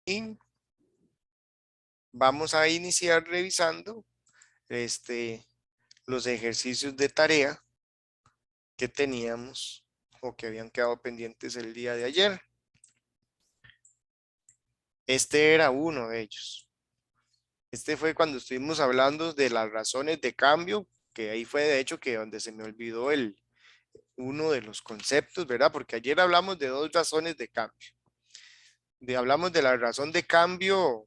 Y vamos a iniciar revisando los ejercicios de tarea que teníamos o que habían quedado pendientes el día de ayer. Este era uno de ellos. Este fue cuando estuvimos hablando de las razones de cambio, que ahí fue de hecho que donde se me olvidó uno de los conceptos, ¿verdad? Porque ayer hablamos de dos razones de cambio. Hablamos de la razón de cambio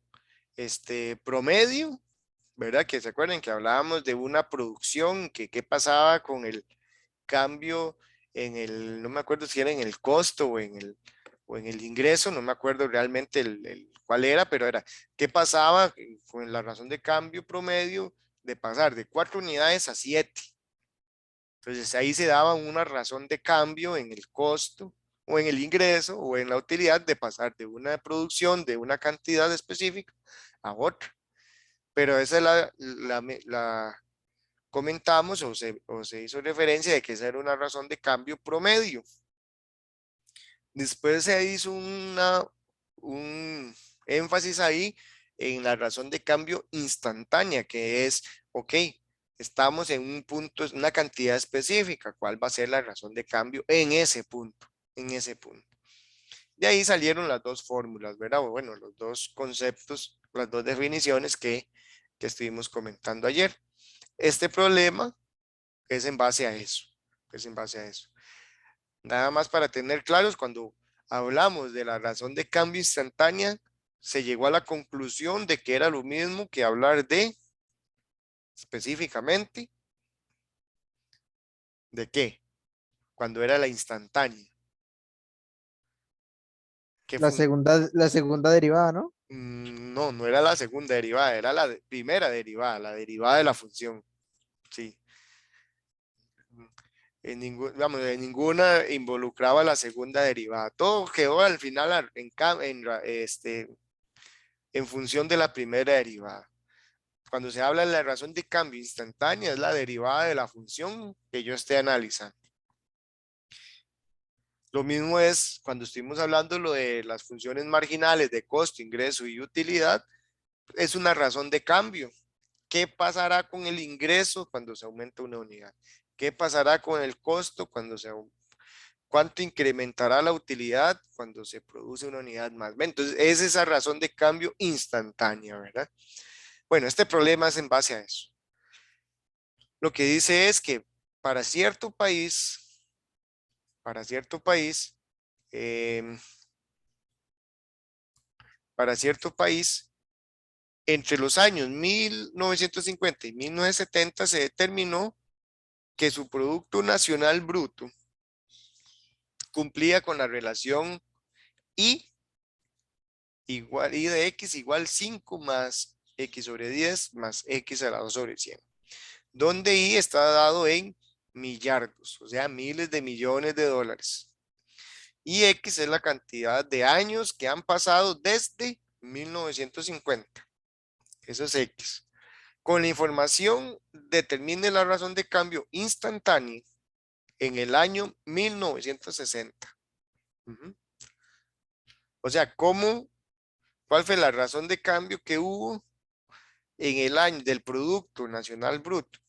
promedio, ¿verdad? Que se acuerdan que hablábamos de una producción, que qué pasaba con el cambio no me acuerdo si era en el costo o en el ingreso, no me acuerdo realmente cuál era, pero era qué pasaba con la razón de cambio promedio de pasar de 4 unidades a 7. Entonces ahí se daba una razón de cambio en el costo o en el ingreso o en la utilidad de pasar de una producción de una cantidad específica a otra. Pero esa es la comentamos o se hizo referencia de que esa era una razón de cambio promedio. Después se hizo un énfasis ahí en la razón de cambio instantánea, que es, ok, estamos en un punto, es una cantidad específica, ¿cuál va a ser la razón de cambio en ese punto? En ese punto. De ahí salieron las dos fórmulas, ¿verdad? O bueno, los dos conceptos, las dos definiciones que estuvimos comentando ayer. Este problema es en base a eso, es en base a eso. Nada más para tener claros, cuando hablamos de la razón de cambio instantánea, se llegó a la conclusión de que era lo mismo que hablar de, específicamente, ¿de qué? Cuando era la instantánea. ¿Qué La segunda derivada, ¿no? No, no era la segunda derivada, era la primera derivada, la derivada de la función. Sí. En ninguna involucraba la segunda derivada. Todo quedó al final en función de la primera derivada. Cuando se habla de la razón de cambio instantánea, es la derivada de la función que yo esté analizando. Lo mismo es cuando estuvimos hablando lo de las funciones marginales de costo, ingreso y utilidad, es una razón de cambio. ¿Qué pasará con el ingreso cuando se aumenta una unidad? ¿Qué pasará con el costo cuánto incrementará la utilidad cuando se produce una unidad más? Entonces, es esa razón de cambio instantánea, ¿verdad? Bueno, este problema es en base a eso. Lo que dice es que para cierto país, para cierto país, em, para cierto país, entre los años 1950 y 1970 se determinó que su Producto Nacional Bruto cumplía con la relación I I de X igual 5 más X sobre 10 más X a la 2 sobre 100, donde I está dado en millardos, o sea, miles de millones de dólares. Y X es la cantidad de años que han pasado desde 1950. Eso es X. Con la información, determine la razón de cambio instantánea en el año 1960. O sea, ¿cuál fue la razón de cambio que hubo en el año del Producto Nacional Bruto?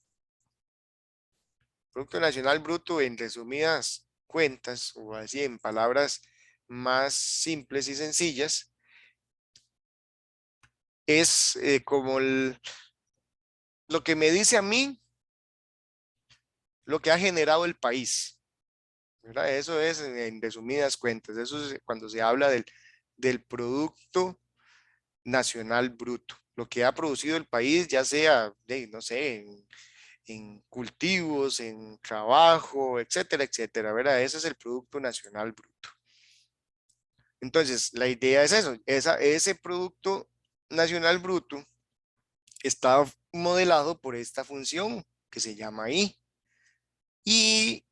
Producto Nacional Bruto, en resumidas cuentas, o así en palabras más simples y sencillas, es como lo que me dice a mí lo que ha generado el país, ¿verdad? Eso es en resumidas cuentas, eso es cuando se habla del Producto Nacional Bruto, lo que ha producido el país, ya sea, no sé, en cultivos, en trabajo, etcétera, etcétera, ¿verdad? Ese es el Producto Nacional Bruto. Entonces, la idea es eso, ese Producto Nacional Bruto está modelado por esta función que se llama I. Y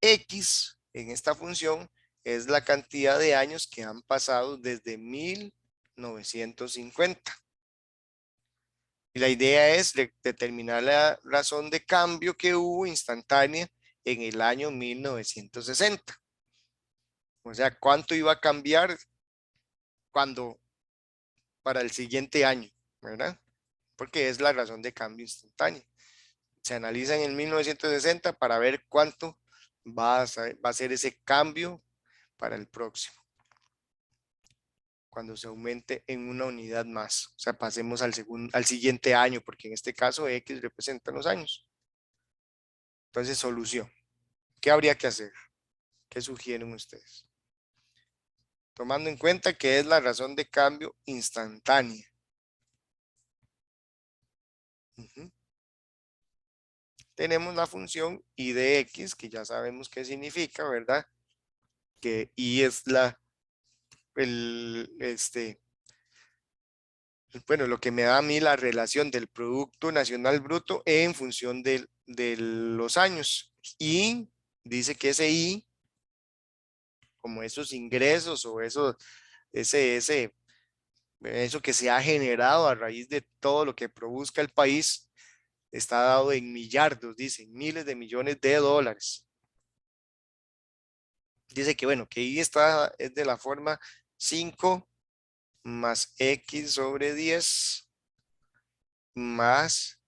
X en esta función es la cantidad de años que han pasado desde 1950. Y la idea es determinar la razón de cambio que hubo instantánea en el año 1960. O sea, cuánto iba a cambiar cuando para el siguiente año, ¿verdad? Porque es la razón de cambio instantánea. Se analiza en el 1960 para ver cuánto va a ser ese cambio para el próximo, cuando se aumente en una unidad más. O sea, pasemos al siguiente año, porque en este caso X representa los años. Entonces, solución. ¿Qué habría que hacer? ¿Qué sugieren ustedes? Tomando en cuenta que es la razón de cambio instantánea. Ujú. Tenemos la función y de x, que ya sabemos qué significa, ¿verdad? Que y es bueno, lo que me da a mí la relación del Producto Nacional Bruto en función de los años. Y dice que ese I, como esos ingresos o eso que se ha generado a raíz de todo lo que produzca el país, está dado en millardos, dicen, miles de millones de dólares. Dice que, bueno, que I es de la forma 5 más X sobre 10 más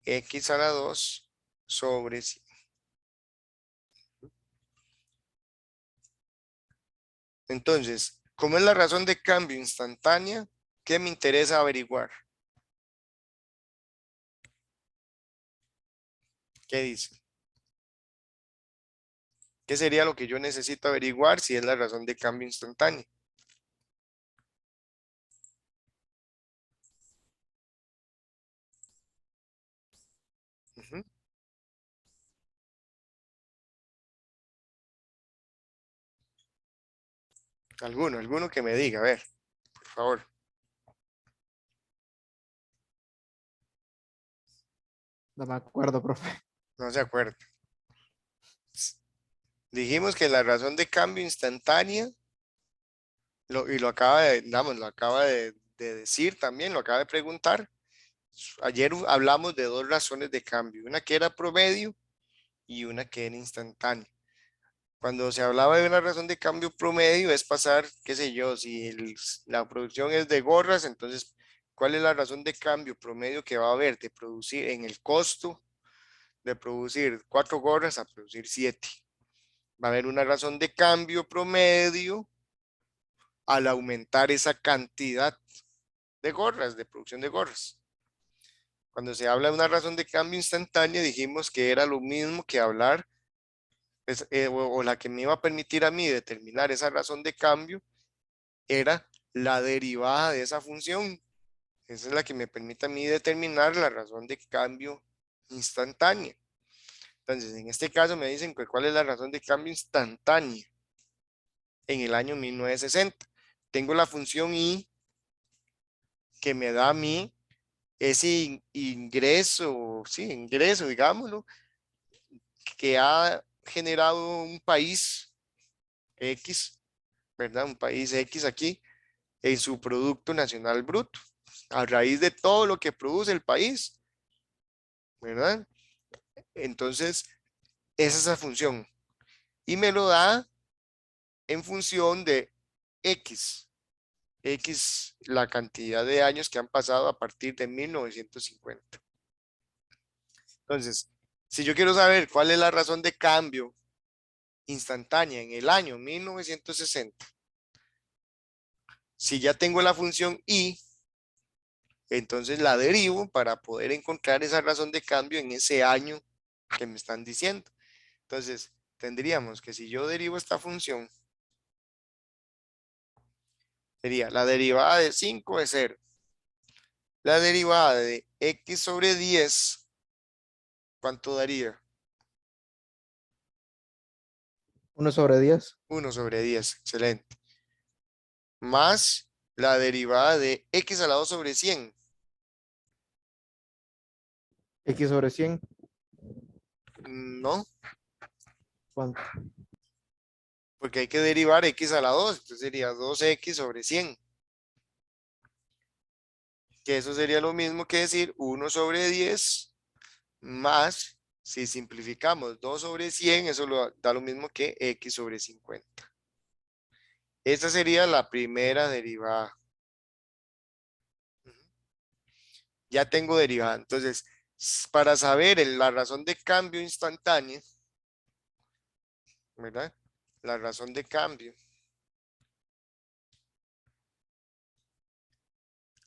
X a la 2 sobre 100. Entonces, como es la razón de cambio instantánea, ¿qué me interesa averiguar? ¿Qué dice? ¿Qué sería lo que yo necesito averiguar si es la razón de cambio instantánea? Ujú. Alguno que me diga, a ver, por favor, No me acuerdo, profe. no se acuerda. Dijimos que la razón de cambio instantánea, y lo acaba lo acaba de decir también, lo acaba de preguntar. Ayer hablamos de dos razones de cambio, una que era promedio y una que era instantánea. Cuando se hablaba de una razón de cambio promedio es pasar, qué sé yo, si la producción es de gorras, entonces, ¿cuál es la razón de cambio promedio que va a haber de producir en el costo de producir 4 gorras a producir 7? Va a haber una razón de cambio promedio al aumentar esa cantidad de gorras, de producción de gorras. Cuando se habla de una razón de cambio instantánea, dijimos que era lo mismo que hablar, o la que me iba a permitir a mí determinar esa razón de cambio, era la derivada de esa función. Esa es la que me permite a mí determinar la razón de cambio instantánea. Entonces, en este caso me dicen que cuál es la razón de cambio instantánea en el año 1960. Tengo la función I que me da a mí ese ingreso, sí, ingreso, digámoslo, que ha generado un país X, ¿verdad? Un país X aquí en su Producto Nacional Bruto, a raíz de todo lo que produce el país, ¿verdad? Entonces, es esa función. Y me lo da en función de X. X, la cantidad de años que han pasado a partir de 1950. Entonces, si yo quiero saber cuál es la razón de cambio instantánea en el año 1960, si ya tengo la función I, entonces la derivo para poder encontrar esa razón de cambio en ese año que me están diciendo. Entonces, tendríamos que si yo derivo esta función, sería la derivada de 5 es 0. La derivada de x sobre 10, ¿cuánto daría? 1/10. 1/10, excelente. Más la derivada de x a la 2 sobre 100. X/100. No, ¿Cuánto? porque hay que derivar x a la 2, entonces sería 2x sobre 100. Que eso sería lo mismo que decir 1 sobre 10 más, si simplificamos 2 sobre 100, eso da lo mismo que x sobre 50. Esta sería la primera derivada. Ya tengo derivada. Entonces, para saber la razón de cambio instantánea, ¿verdad? La razón de cambio.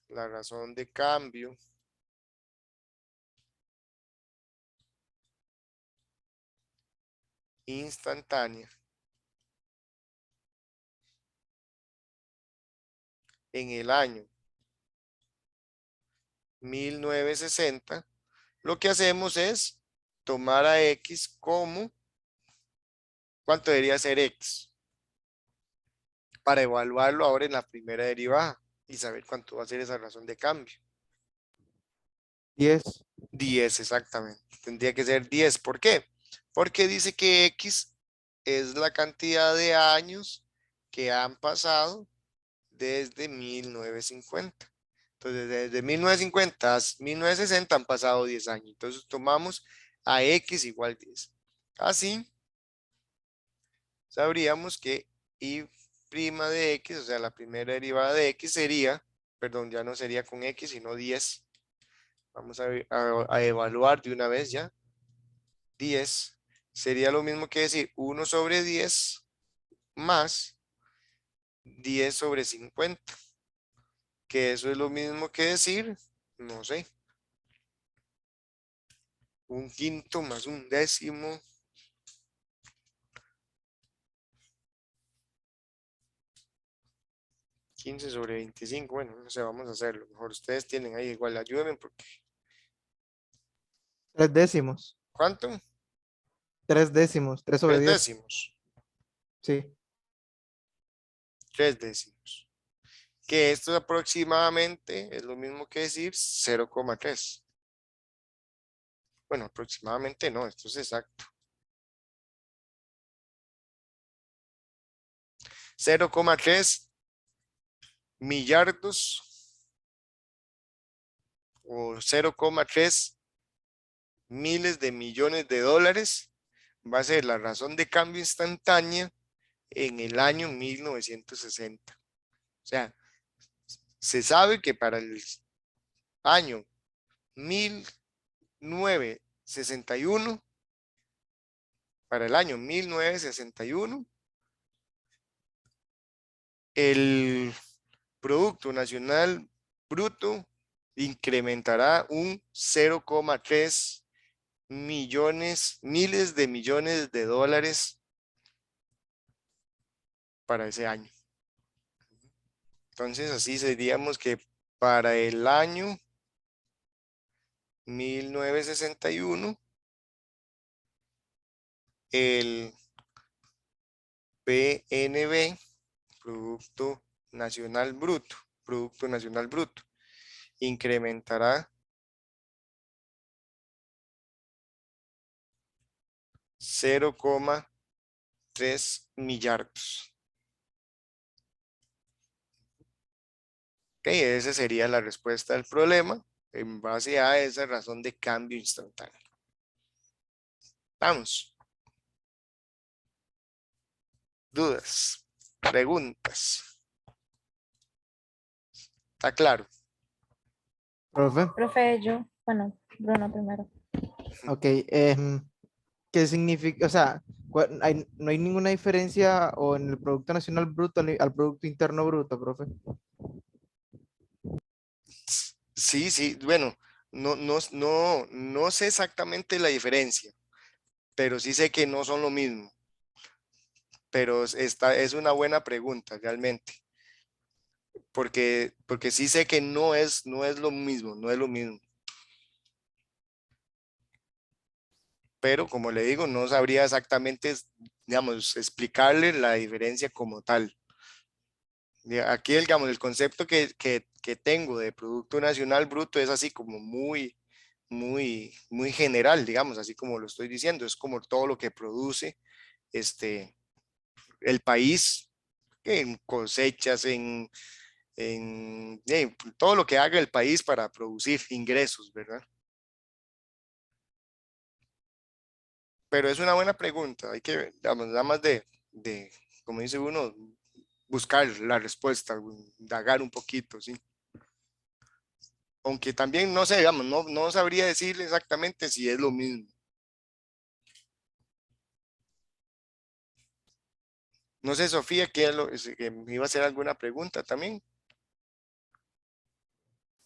La razón de cambio instantánea en el año 1960, lo que hacemos es tomar a X como, ¿cuánto debería ser X? Para evaluarlo ahora en la primera derivada y saber cuánto va a ser esa razón de cambio. 10. 10 exactamente. Tendría que ser 10. ¿Por qué? Porque dice que X es la cantidad de años que han pasado desde 1950. Entonces, desde 1950 a 1960 han pasado 10 años. Entonces, tomamos a X igual 10. Así, sabríamos que Y' de X, o sea, la primera derivada de X sería, perdón, ya no sería con X, sino 10. Vamos a evaluar de una vez ya. 10 sería lo mismo que decir 1 sobre 10 más 10 sobre 50, que eso es lo mismo que decir, no sé, un quinto más un décimo, 15 sobre 25. Bueno, no sé, vamos a hacerlo. Mejor ustedes tienen ahí igual, ayúdenme porque, 3 décimos. ¿cuánto? 3 décimos. 3 sobre 3 10. décimos, Sí. 3 décimos. Que esto aproximadamente es lo mismo que decir 0,3. Bueno, aproximadamente no, esto es exacto. 0,3 millardos o 0,3 miles de millones de dólares va a ser la razón de cambio instantánea en el año 1960. O sea, se sabe que para el año 1961, para el año 1961, el Producto Nacional Bruto incrementará un 0,3 millones, miles de millones de dólares para ese año. Entonces, así seríamos que para el año 1961, el PNB, Producto Nacional Bruto, incrementará 0,3 millardos. Ok, esa sería la respuesta al problema en base a esa razón de cambio instantáneo. Vamos. Dudas, preguntas. ¿Está claro? Profe. Profe, yo, bueno, Bruno primero. Ok. ¿Qué significa? O sea, no hay ninguna diferencia o en el Producto Nacional Bruto al Producto Interno Bruto, profe. Sí, sí, bueno, no sé exactamente la diferencia, pero sí sé que no son lo mismo. Pero esta es una buena pregunta realmente, porque sí sé que no es lo mismo, no es lo mismo. Pero como le digo, no sabría exactamente, digamos, explicarle la diferencia como tal. Aquí, digamos, el concepto que tengo de Producto Nacional Bruto es así como muy general, digamos, así como lo estoy diciendo, es como todo lo que produce este, el país en cosechas, en todo lo que haga el país para producir ingresos, ¿verdad? Pero es una buena pregunta, hay que, digamos, nada más como dice uno, buscar la respuesta, indagar un poquito, ¿sí? Aunque también no sé, digamos, no sabría decirle exactamente si es lo mismo. No sé, Sofía, que me iba a hacer alguna pregunta también.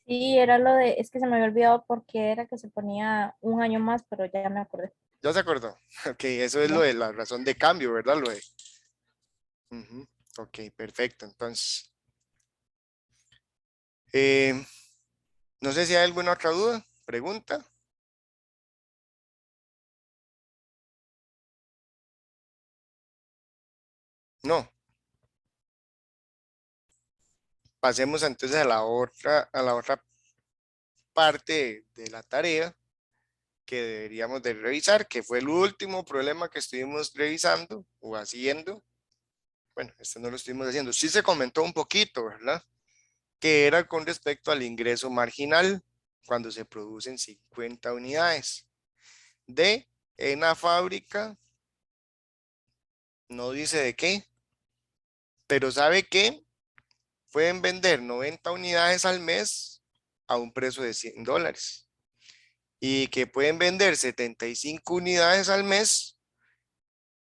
Sí, era lo de, es que se me había olvidado por qué era que se ponía un año más, pero ya me acordé. ¿Ya se acordó? Ok, eso es lo Ya. de la razón de cambio, ¿verdad? Ujú. Ok, perfecto. Entonces, eh, no sé si hay alguna otra duda, pregunta. No. Pasemos entonces a la otra parte de la tarea que deberíamos de revisar, que fue el último problema que estuvimos revisando o haciendo. Bueno, este no lo estuvimos haciendo. Sí se comentó un poquito, ¿verdad? Que era con respecto al ingreso marginal cuando se producen 50 unidades de en la fábrica, no dice de qué, pero sabe que pueden vender 90 unidades al mes a un precio de $100 y que pueden vender 75 unidades al mes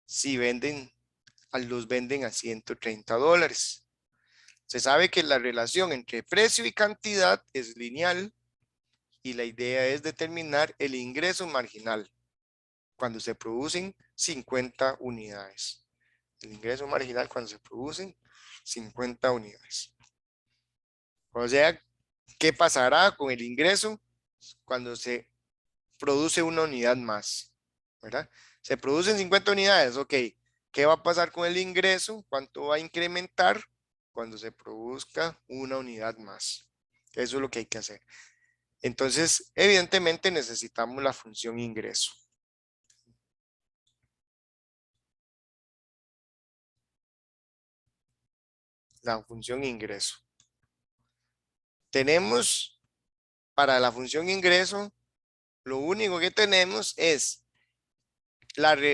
si los venden a $130. Se sabe que la relación entre precio y cantidad es lineal y la idea es determinar el ingreso marginal cuando se producen 50 unidades. El ingreso marginal cuando se producen 50 unidades. O sea, ¿qué pasará con el ingreso cuando se produce una unidad más? ¿Verdad? Se producen 50 unidades, ok. ¿Qué va a pasar con el ingreso? ¿Cuánto va a incrementar cuando se produzca una unidad más? Eso es lo que hay que hacer. Entonces, evidentemente necesitamos la función ingreso. La función ingreso. Tenemos para la función ingreso, lo único que tenemos es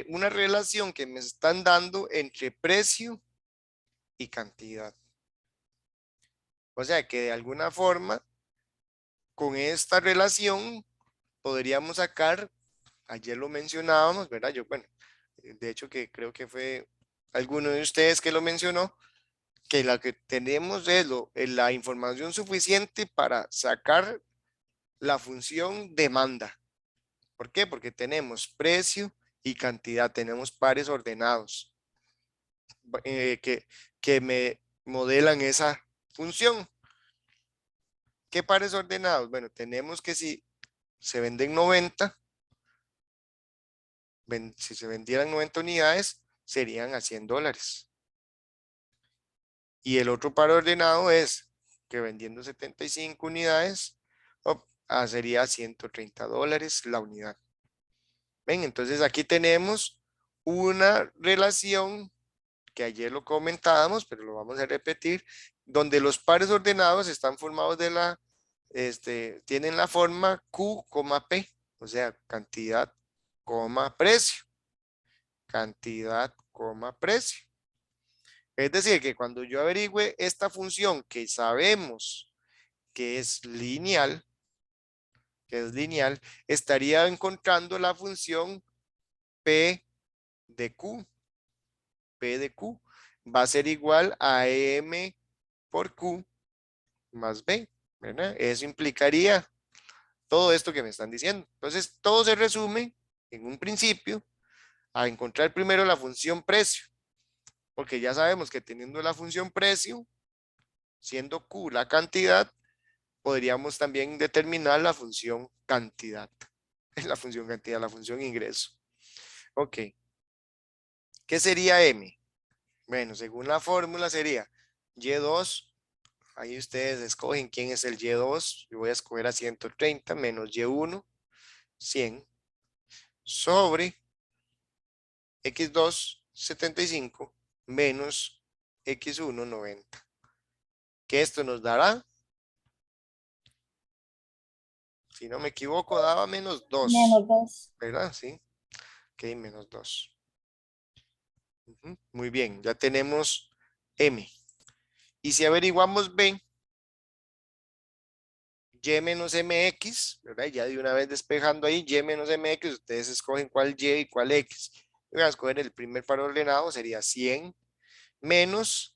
una relación que me están dando entre precio y cantidad. O sea que de alguna forma, con esta relación, podríamos sacar, ayer lo mencionábamos, ¿verdad? Yo, bueno, de hecho que creo que fue alguno de ustedes que lo mencionó, que la que tenemos es la información suficiente para sacar la función demanda. ¿Por qué? Porque tenemos precio y cantidad, tenemos pares ordenados que me modelan esa función. ¿Qué pares ordenados? Bueno, tenemos que si se venden 90, si se vendieran 90 unidades, serían a $100. Y el otro par ordenado es que vendiendo 75 unidades, sería $130 la unidad. Ven, entonces aquí tenemos una relación que ayer lo comentábamos, pero lo vamos a repetir, donde los pares ordenados están formados tienen la forma Q, P, o sea, cantidad, precio, cantidad, precio. Es decir, que cuando yo averigüe esta función que sabemos que es lineal, estaría encontrando la función P de Q. P de Q va a ser igual a M por Q más B, ¿verdad? Eso implicaría todo esto que me están diciendo. Entonces, todo se resume en un principio a encontrar primero la función precio, porque ya sabemos que teniendo la función precio, siendo Q la cantidad, podríamos también determinar la función cantidad. La función cantidad, la función ingreso. Ok. ¿Qué sería M? Bueno, según la fórmula sería Y2. Ahí ustedes escogen quién es el Y2. Yo voy a escoger a 130 menos Y1, 100, sobre X2, 75, menos X1, 90. Que esto nos dará, si no me equivoco, daba menos 2, Menos dos. ¿verdad? Sí, ok, menos 2. Muy bien, ya tenemos M. Y si averiguamos B, Y menos MX, ¿verdad? Ya de una vez despejando ahí, Y menos MX, ustedes escogen cuál Y y cuál X. Voy a escoger el primer par ordenado, sería 100 menos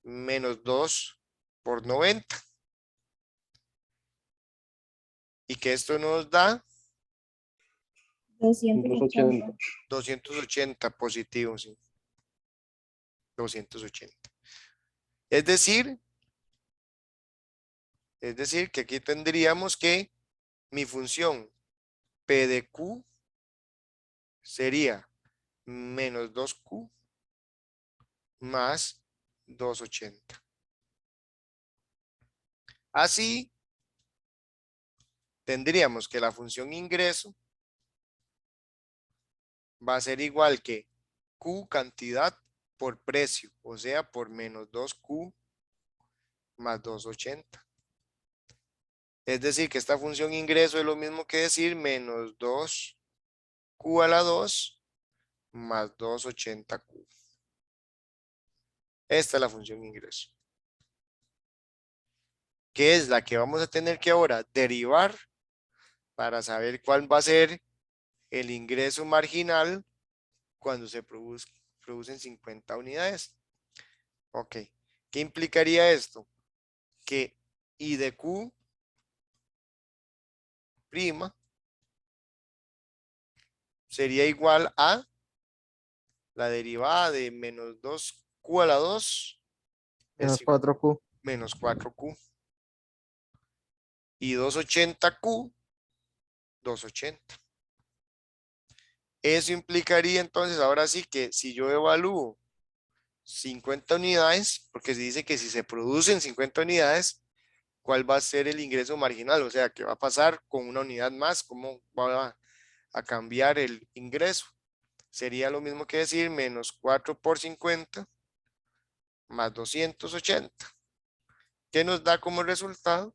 2 por 90. Y que esto nos da 280. 280 positivo, sí. 280. Es decir que aquí tendríamos que mi función P de Q sería menos 2Q más 280. Así tendríamos que la función ingreso va a ser igual que Q cantidad por precio, o sea, por menos 2Q más 280. Es decir, que esta función ingreso es lo mismo que decir menos 2Q a la 2 más 280Q. Esta es la función ingreso, que es la que vamos a tener que ahora derivar para saber cuál va a ser el ingreso marginal cuando se producen 50 unidades. Ok, ¿qué implicaría esto? Que I de Q prima sería igual a la derivada de menos 2Q a la 2 Menos es 4Q. menos 4Q. Y 280Q, 280. Eso implicaría entonces ahora sí que si yo evalúo 50 unidades, porque se dice que si se producen 50 unidades, ¿cuál va a ser el ingreso marginal? O sea, ¿qué va a pasar con una unidad más? ¿Cómo va a cambiar el ingreso? Sería lo mismo que decir menos 4 por 50 más 280. ¿Qué nos da como resultado?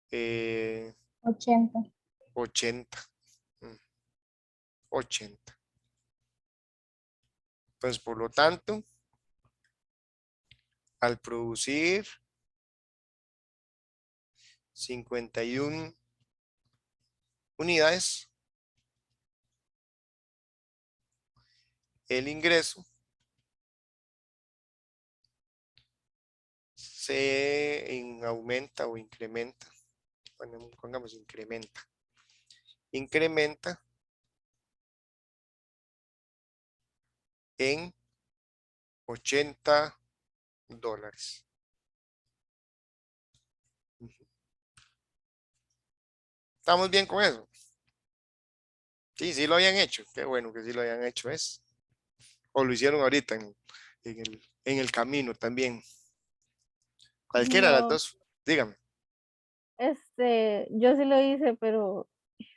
80. 80. 80. Pues por lo tanto, al producir 51 unidades, el ingreso se aumenta o incrementa. Bueno, pongamos incrementa. Incrementa en $80. ¿Estamos bien con eso? Sí, sí lo habían hecho. Qué bueno que sí lo hayan hecho, ¿es? O lo hicieron ahorita en el camino también. Cualquiera de las No, dos. Dígame. yo sí lo hice, pero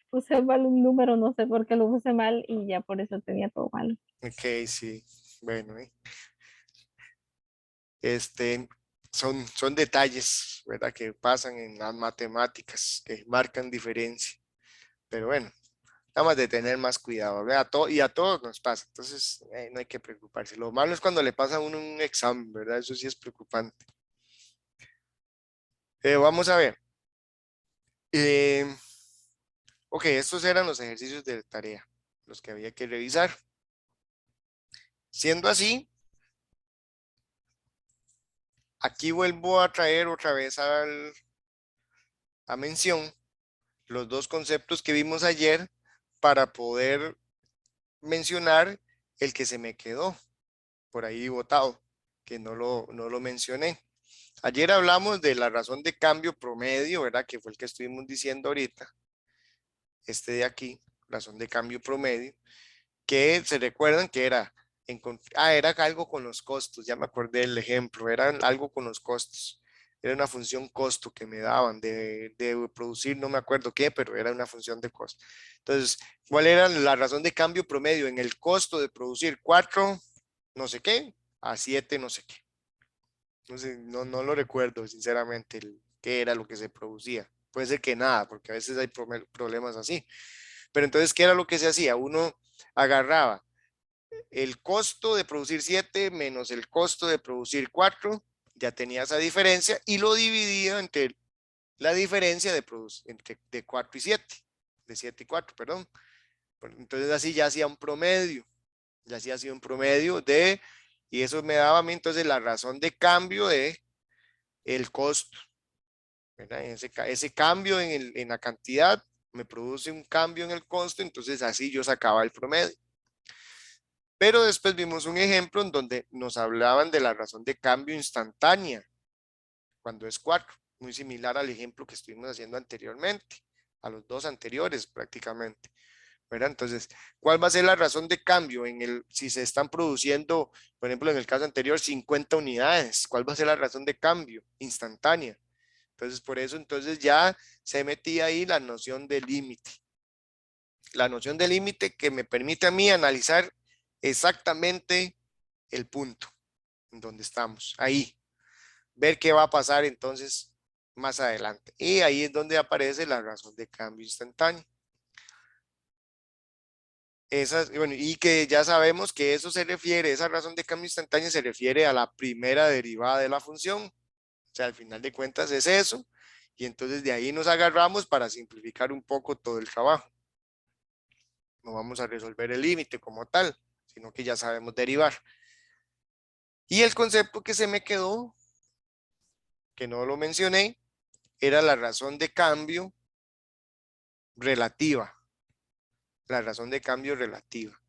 puse mal un número, no sé por qué lo puse mal y ya por eso tenía todo mal. Ok, sí. Bueno, este, son detalles, ¿verdad? Que pasan en las matemáticas, que marcan diferencia. Pero bueno, nada más de tener más cuidado, ¿verdad? Y a todos nos pasa, entonces no hay que preocuparse. Lo malo es cuando le pasa a uno un examen, ¿verdad? Eso sí es preocupante. Vamos a ver. Eh, ok, estos eran los ejercicios de tarea, los que había que revisar. Siendo así, aquí vuelvo a traer otra vez a mención los dos conceptos que vimos ayer para poder mencionar el que se me quedó por ahí botado, que no lo mencioné. Ayer hablamos de la razón de cambio promedio, ¿verdad? Que fue el que estuvimos diciendo ahorita, este de aquí, razón de cambio promedio, que se recuerdan que era algo con los costos, ya me acordé del ejemplo, era algo con los costos. Era una función costo que me daban de producir, no me acuerdo qué, pero era una función de costo. Entonces, ¿cuál era la razón de cambio promedio en el costo de producir 4 no sé qué a 7 no sé qué? No sé, no lo recuerdo sinceramente qué era lo que se producía. Puede ser que nada, porque a veces hay problemas así. Pero entonces, ¿qué era lo que se hacía? Uno agarraba el costo de producir 7 menos el costo de producir 4, ya tenía esa diferencia y lo dividía entre la diferencia de, de 4 y 7, de 7 y 4, perdón. Entonces así ya hacía un promedio, ya hacía así un promedio de, y eso me daba a mí entonces la razón de cambio de el costo, ¿verdad? Ese cambio en la cantidad me produce un cambio en el costo, entonces así yo sacaba el promedio. Pero después vimos un ejemplo en donde nos hablaban de la razón de cambio instantánea, cuando es 4, muy similar al ejemplo que estuvimos haciendo anteriormente, a los dos anteriores prácticamente, ¿verdad? Entonces, ¿cuál va a ser la razón de cambio si se están produciendo, por ejemplo, en el caso anterior, 50 unidades? ¿Cuál va a ser la razón de cambio instantánea? Entonces, por eso entonces ya se metía ahí la noción de límite. La noción de límite que me permite a mí analizar exactamente el punto en donde estamos, ahí, ver qué va a pasar entonces más adelante. Y ahí es donde aparece la razón de cambio instantáneo. Bueno, y que ya sabemos que eso se refiere, esa razón de cambio instantáneo se refiere a la primera derivada de la función. O sea, al final de cuentas es eso. Y entonces de ahí nos agarramos para simplificar un poco todo el trabajo. No vamos a resolver el límite como tal, sino que ya sabemos derivar. Y el concepto que se me quedó, que no lo mencioné, era la razón de cambio relativa. La razón de cambio relativa.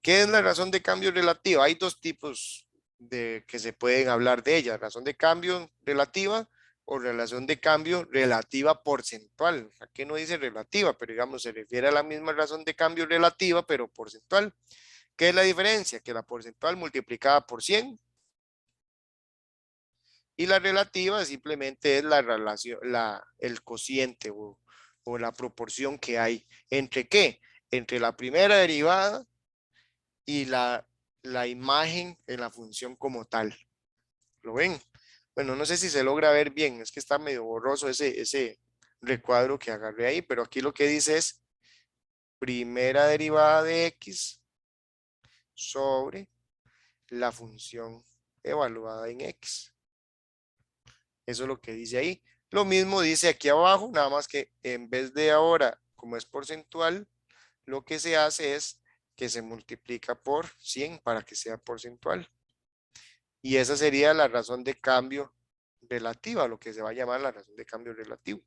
¿Qué es la razón de cambio relativa? Hay dos tipos de que se pueden hablar de ella. Razón de cambio relativa o relación de cambio relativa porcentual. Aquí no dice relativa, pero digamos se refiere a la misma razón de cambio relativa, pero porcentual. ¿Qué es la diferencia? Que la porcentual multiplicada por 100 y la relativa simplemente es la relación, el cociente o la proporción que hay. ¿Entre qué? Entre la primera derivada y la imagen en la función como tal. ¿Lo ven? Bueno, no sé si se logra ver bien, es que está medio borroso ese recuadro que agarré ahí, pero aquí lo que dice es primera derivada de x sobre la función evaluada en x. Eso es lo que dice ahí. Lo mismo dice aquí abajo, nada más que en vez de ahora, como es porcentual, lo que se hace es que se multiplica por 100 para que sea porcentual. Y esa sería la razón de cambio relativa, lo que se va a llamar la razón de cambio relativo.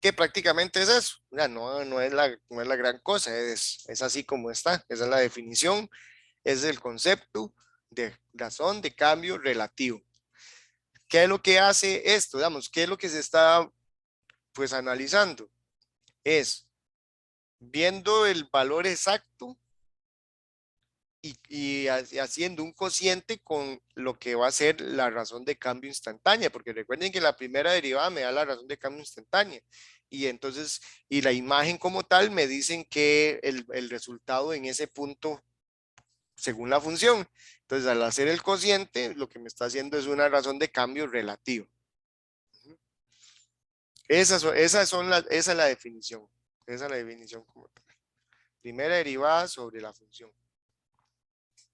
Que prácticamente es eso. No es la gran cosa, es así como está. Esa es la definición, es el concepto de razón de cambio relativo. ¿Qué es lo que hace esto? Digamos, ¿qué es lo que se está pues analizando? Es viendo el valor exacto y haciendo un cociente con lo que va a ser la razón de cambio instantánea, porque recuerden que la primera derivada me da la razón de cambio instantánea y entonces, y la imagen como tal me dicen que el resultado en ese punto según la función. Entonces, al hacer el cociente, lo que me está haciendo es una razón de cambio relativo. Esa es la definición. Esa es la definición como tal. Primera derivada sobre la función.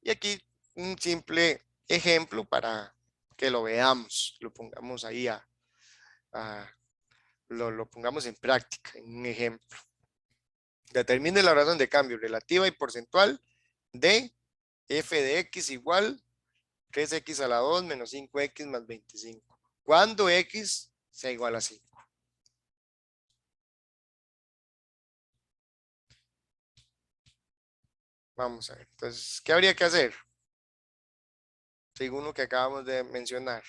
Y aquí un simple ejemplo para que lo veamos, lo pongamos ahí lo pongamos en práctica, en un ejemplo. Determine la razón de cambio relativa y porcentual de f de x igual 3x a la 2 menos 5x más 25. Cuando x sea igual a 5. Vamos a ver. Entonces, ¿qué habría que hacer? Según lo que acabamos de mencionar.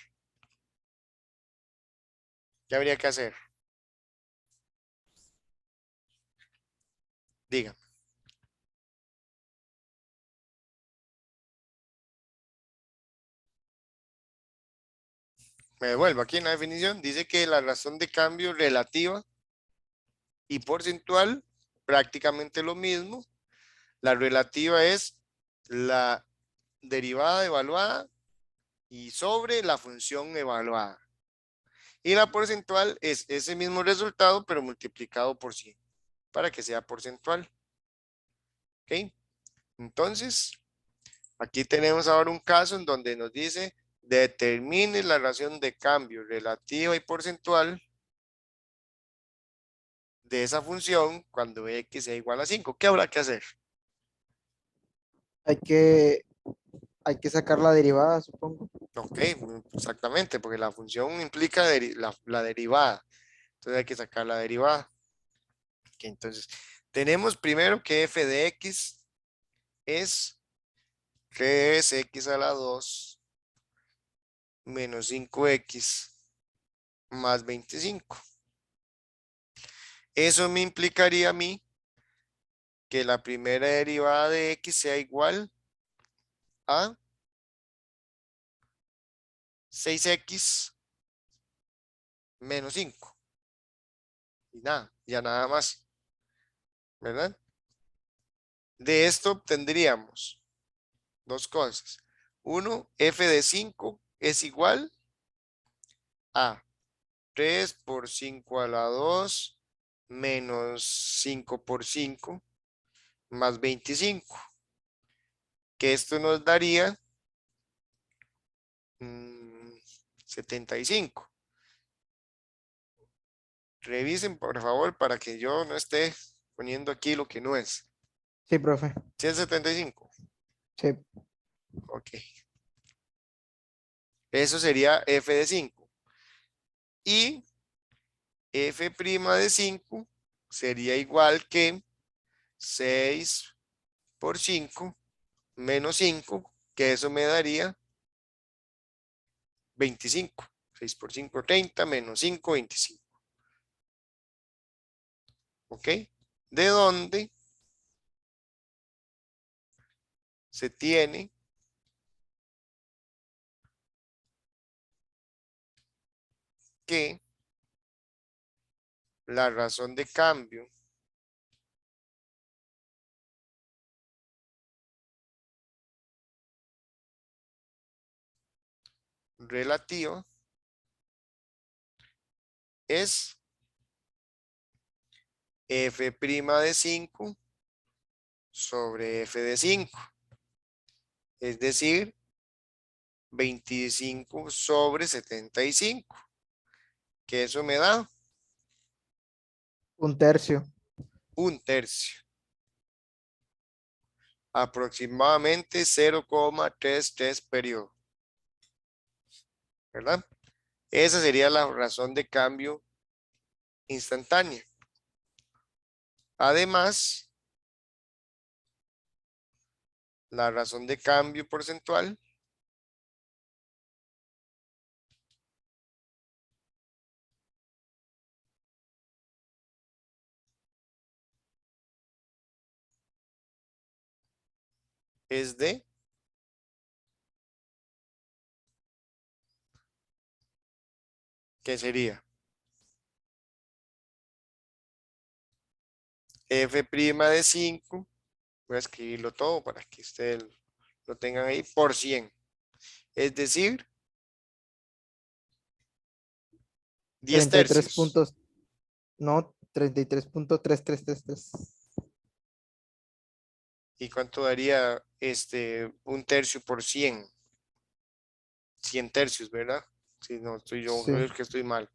¿Qué habría que hacer? Diga. Me devuelvo aquí en la definición. Dice que la razón de cambio relativa y porcentual, prácticamente lo mismo. La relativa es la derivada evaluada y sobre la función evaluada. Y la porcentual es ese mismo resultado, pero multiplicado por 100, para que sea porcentual. ¿Ok? Entonces, aquí tenemos ahora un caso en donde nos dice determine la relación de cambio relativa y porcentual de esa función cuando x sea igual a 5. ¿Qué habrá que hacer? Hay que, hay que sacar la derivada, supongo. Ok, exactamente, porque la función implica la derivada. Entonces hay que sacar la derivada. Ok, entonces, tenemos primero que f de x es x a la 2 menos 5x más 25. Eso me implicaría a mí que la primera derivada de x sea igual a 6x menos 5. Y nada, ya nada más, ¿verdad? De esto obtendríamos dos cosas. Uno, f de 5 es igual a 3 por 5 a la 2 menos 5 por 5 más 25. Que esto nos daría 75. Revisen, por favor, para que yo no esté poniendo aquí lo que no es. Sí, profe. ¿Sí es 75? Sí. Ok. Eso sería f de 5. Y f' de 5 sería igual que 6 por 5 menos 5, que eso me daría 25. 6 por 5, 30, menos 5, 25. ¿Ok? De donde se tiene que la razón de cambio relativa es f' de 5 sobre f de 5. Es decir, 25 sobre 75. Que eso me da Un tercio. un tercio. Aproximadamente 0,33 periodo. ¿Verdad? Esa sería la razón de cambio instantánea. Además, la razón de cambio porcentual es de ¿qué sería? F' de 5, voy a escribirlo todo para que ustedes lo tengan ahí, por 100. Es decir, 10 33 tercios. puntos. No, 33.3333. ¿Y cuánto daría un tercio por 100? 100 tercios, ¿verdad? Si no, estoy yo, Sí. es que estoy mal.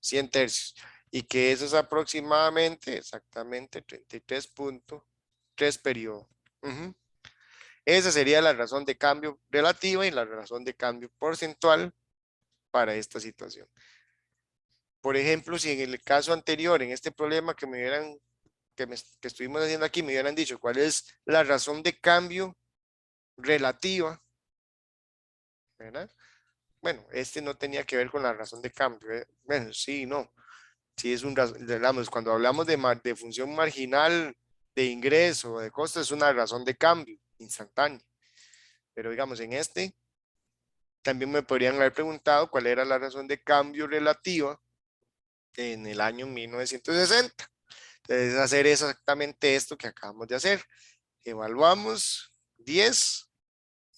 100 tercios. Y que eso es aproximadamente, exactamente, 33.3 periodo. Ujú. Esa sería la razón de cambio relativa y la razón de cambio porcentual para esta situación. Por ejemplo, si en el caso anterior, en este problema que me hubieran, que estuvimos haciendo aquí, me hubieran dicho cuál es la razón de cambio relativa, ¿verdad? Bueno, este no tenía que ver con la razón de cambio. Bueno, sí, no. Sí, es un, digamos, cuando hablamos de función marginal de ingreso o de costo, es una razón de cambio instantánea. Pero digamos, en este, también me podrían haber preguntado cuál era la razón de cambio relativa en el año 1960. Entonces, hacer exactamente esto que acabamos de hacer. Evaluamos 10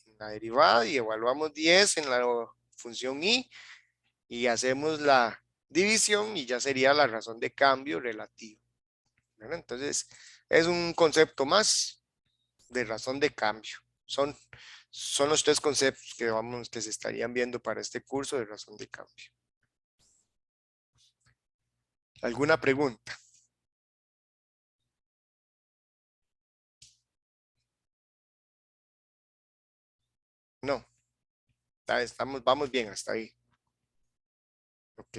en la derivada y evaluamos 10 en la función y hacemos la división y ya sería la razón de cambio relativa. ¿Verdad? Entonces, es un concepto más de razón de cambio. Son los tres conceptos que se estarían viendo para este curso de razón de cambio. ¿Alguna pregunta? No. Vamos bien hasta ahí. Ok.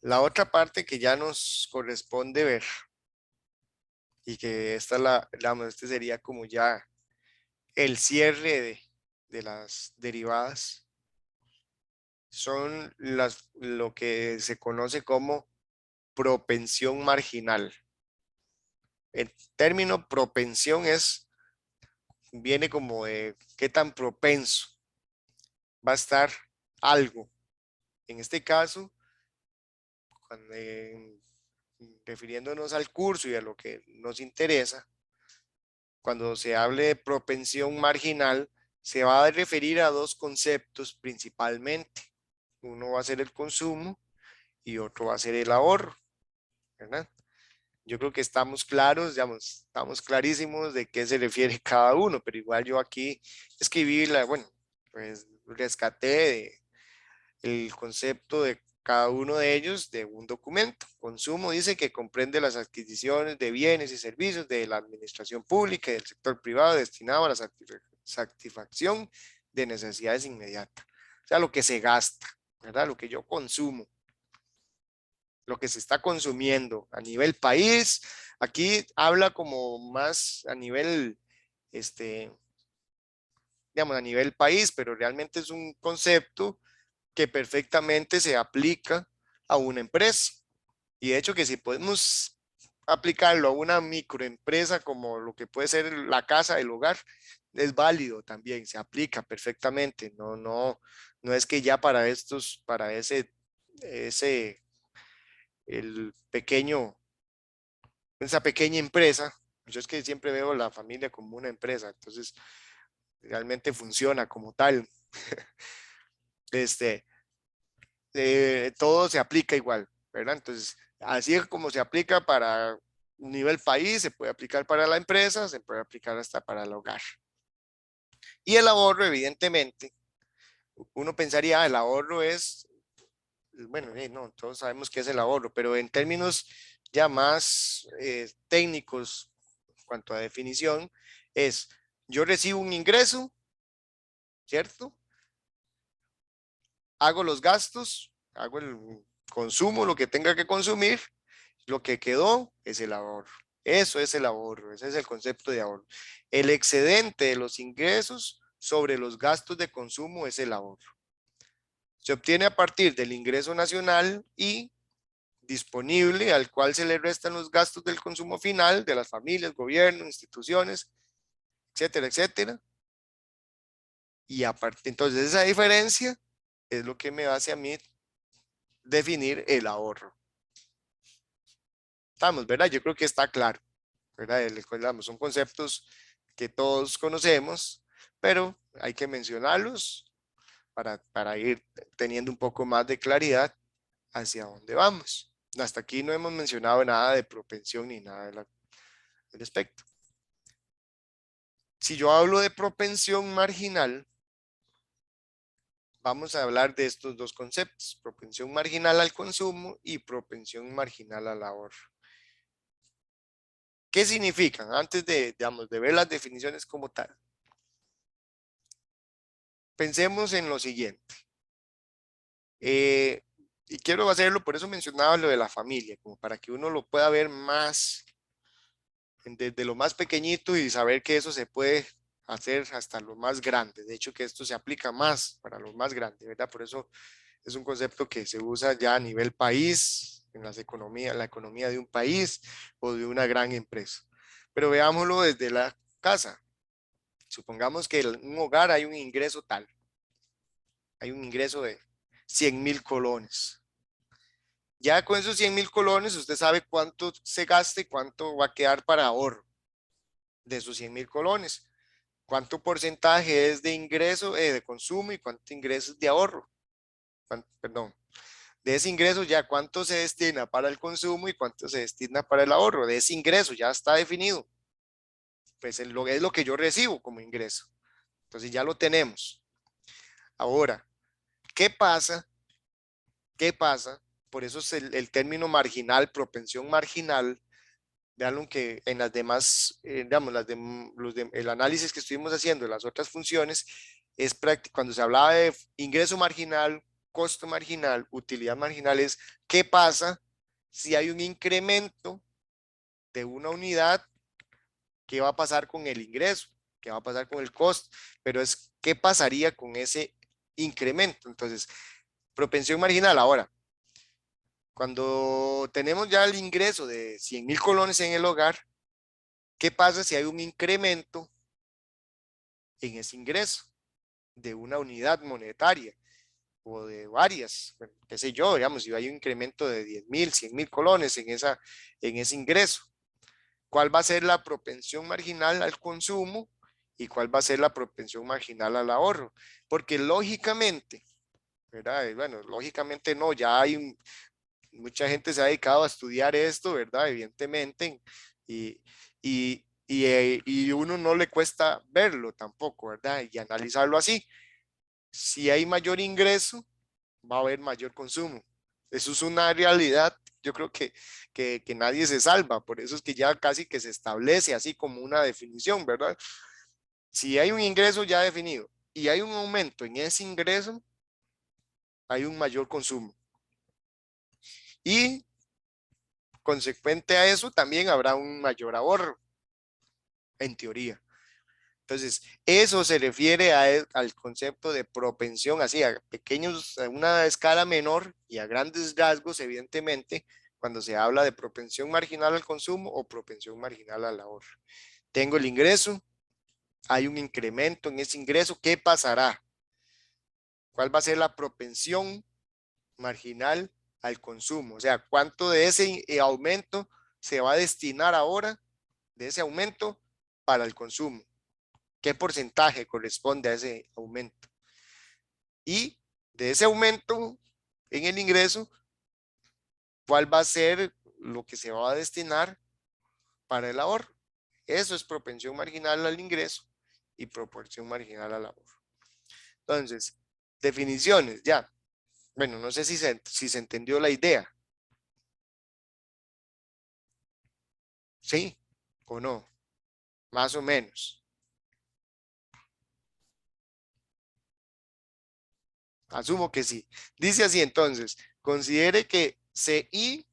La otra parte que ya nos corresponde ver y que este sería como ya el cierre de las derivadas, son lo que se conoce como propensión marginal. El término propensión viene como de qué tan propenso va a estar algo. En este caso, cuando, refiriéndonos al curso y a lo que nos interesa, cuando se hable de propensión marginal, se va a referir a dos conceptos principalmente. Uno va a ser el consumo y otro va a ser el ahorro, ¿verdad? Yo creo que estamos claros, digamos, estamos clarísimos de qué se refiere cada uno, pero igual yo aquí escribí bueno, pues rescaté el concepto de cada uno de ellos de un documento. Consumo dice que comprende las adquisiciones de bienes y servicios de la administración pública y del sector privado destinado a la satisfacción de necesidades inmediatas. O sea, lo que se gasta, ¿verdad? Lo que yo consumo, lo que se está consumiendo a nivel país. Aquí habla como más a nivel, digamos, a nivel país, pero realmente es un concepto que perfectamente se aplica a una empresa. Y de hecho que si podemos aplicarlo a una microempresa como lo que puede ser la casa, el hogar, es válido también, se aplica perfectamente. No es que ya para el pequeño, esa pequeña empresa, yo es que siempre veo la familia como una empresa, entonces realmente funciona como tal. Este, todo se aplica igual, ¿verdad? Entonces, así es como se aplica para un nivel país, se puede aplicar para la empresa, se puede aplicar hasta para el hogar. Y el ahorro, evidentemente, uno pensaría, el ahorro es, bueno, no, todos sabemos qué es el ahorro, pero en términos ya más técnicos, en cuanto a definición, es, yo recibo un ingreso, ¿cierto? Hago los gastos, hago el consumo, lo que tenga que consumir, lo que quedó es el ahorro. Eso es el ahorro, ese es el concepto de ahorro. El excedente de los ingresos sobre los gastos de consumo es el ahorro. Se obtiene a partir del ingreso nacional y disponible al cual se le restan los gastos del consumo final de las familias, gobiernos, instituciones, etcétera, etcétera. Y aparte, entonces esa diferencia es lo que me hace a mí definir el ahorro. Estamos, ¿verdad? Yo creo que está claro, ¿verdad? Son conceptos que todos conocemos, pero hay que mencionarlos para ir teniendo un poco más de claridad hacia dónde vamos. Hasta aquí no hemos mencionado nada de propensión ni nada del aspecto. Si yo hablo de propensión marginal, vamos a hablar de estos dos conceptos, propensión marginal al consumo y propensión marginal al ahorro. ¿Qué significan? Antes digamos, de ver las definiciones como tal. Pensemos en lo siguiente. Y quiero hacerlo, por eso mencionaba lo de la familia, como para que uno lo pueda ver más, desde lo más pequeñito y saber que eso se puede hacer hasta lo más grande. De hecho, que esto se aplica más para lo más grande, ¿verdad? Por eso es un concepto que se usa ya a nivel país, en la economía de un país o de una gran empresa. Pero veámoslo desde la casa. Supongamos que en un hogar hay un ingreso tal, hay un ingreso de 100,000 colones. Ya con esos 100,000 colones, usted sabe cuánto se gasta y cuánto va a quedar para ahorro de esos 100,000 colones. ¿Cuánto porcentaje es de ingreso, de consumo y cuánto ingreso es de ahorro? Perdón. De ese ingreso ya cuánto se destina para el consumo y cuánto se destina para el ahorro. De ese ingreso ya está definido. Pues es lo que yo recibo como ingreso. Entonces ya lo tenemos. Ahora, ¿qué pasa? ¿Qué pasa? Por eso es el término marginal, propensión marginal. Vean que en las demás, digamos, el análisis que estuvimos haciendo de las otras funciones, es práctico. Cuando se hablaba de ingreso marginal, costo marginal, utilidad marginal, es qué pasa si hay un incremento de una unidad, qué va a pasar con el ingreso, qué va a pasar con el costo, pero es qué pasaría con ese incremento. Entonces, propensión marginal. Ahora, cuando tenemos ya el ingreso de 100,000 colones en el hogar, ¿qué pasa si hay un incremento en ese ingreso de una unidad monetaria o de varias? Bueno, qué sé yo, digamos, si hay un incremento de 10,000, 100,000 colones en ese ingreso. ¿Cuál va a ser la propensión marginal al consumo y cuál va a ser la propensión marginal al ahorro? Porque lógicamente, ¿verdad? Bueno, lógicamente no, ya hay mucha gente se ha dedicado a estudiar esto, ¿verdad? Evidentemente, y uno no le cuesta verlo tampoco, ¿verdad? Y analizarlo así. Si hay mayor ingreso, va a haber mayor consumo. Eso es una realidad. Yo creo que nadie se salva, por eso es que ya casi que se establece así como una definición, ¿verdad? Si hay un ingreso ya definido y hay un aumento en ese ingreso, hay un mayor consumo. Y consecuente a eso, también habrá un mayor ahorro, en teoría. Entonces, eso se refiere al concepto de propensión, así a pequeños, a una escala menor y a grandes rasgos, evidentemente, cuando se habla de propensión marginal al consumo o propensión marginal al ahorro. Tengo el ingreso, hay un incremento en ese ingreso, ¿qué pasará? ¿Cuál va a ser la propensión marginal al consumo? O sea, ¿cuánto de ese aumento se va a destinar ahora, de ese aumento, para el consumo? ¿Qué porcentaje corresponde a ese aumento? Y de ese aumento en el ingreso, ¿cuál va a ser lo que se va a destinar para el ahorro? Eso es propensión marginal al ingreso y proporción marginal al ahorro. Entonces, definiciones, ya. Bueno, no sé si se entendió la idea. ¿Sí o no? Más o menos. Asumo que sí. Dice así entonces, considere que CI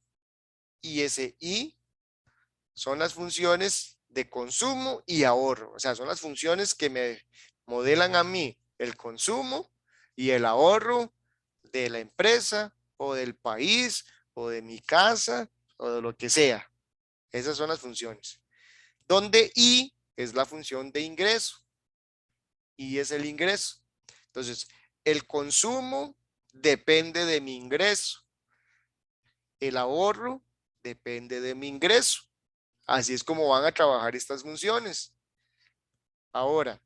y SI son las funciones de consumo y ahorro. O sea, son las funciones que me modelan a mí el consumo y el ahorro de la empresa o del país o de mi casa o de lo que sea. Esas son las funciones. Donde I es la función de ingreso. I es el ingreso. Entonces, el consumo depende de mi ingreso. El ahorro depende de mi ingreso. Así es como van a trabajar estas funciones. Ahora,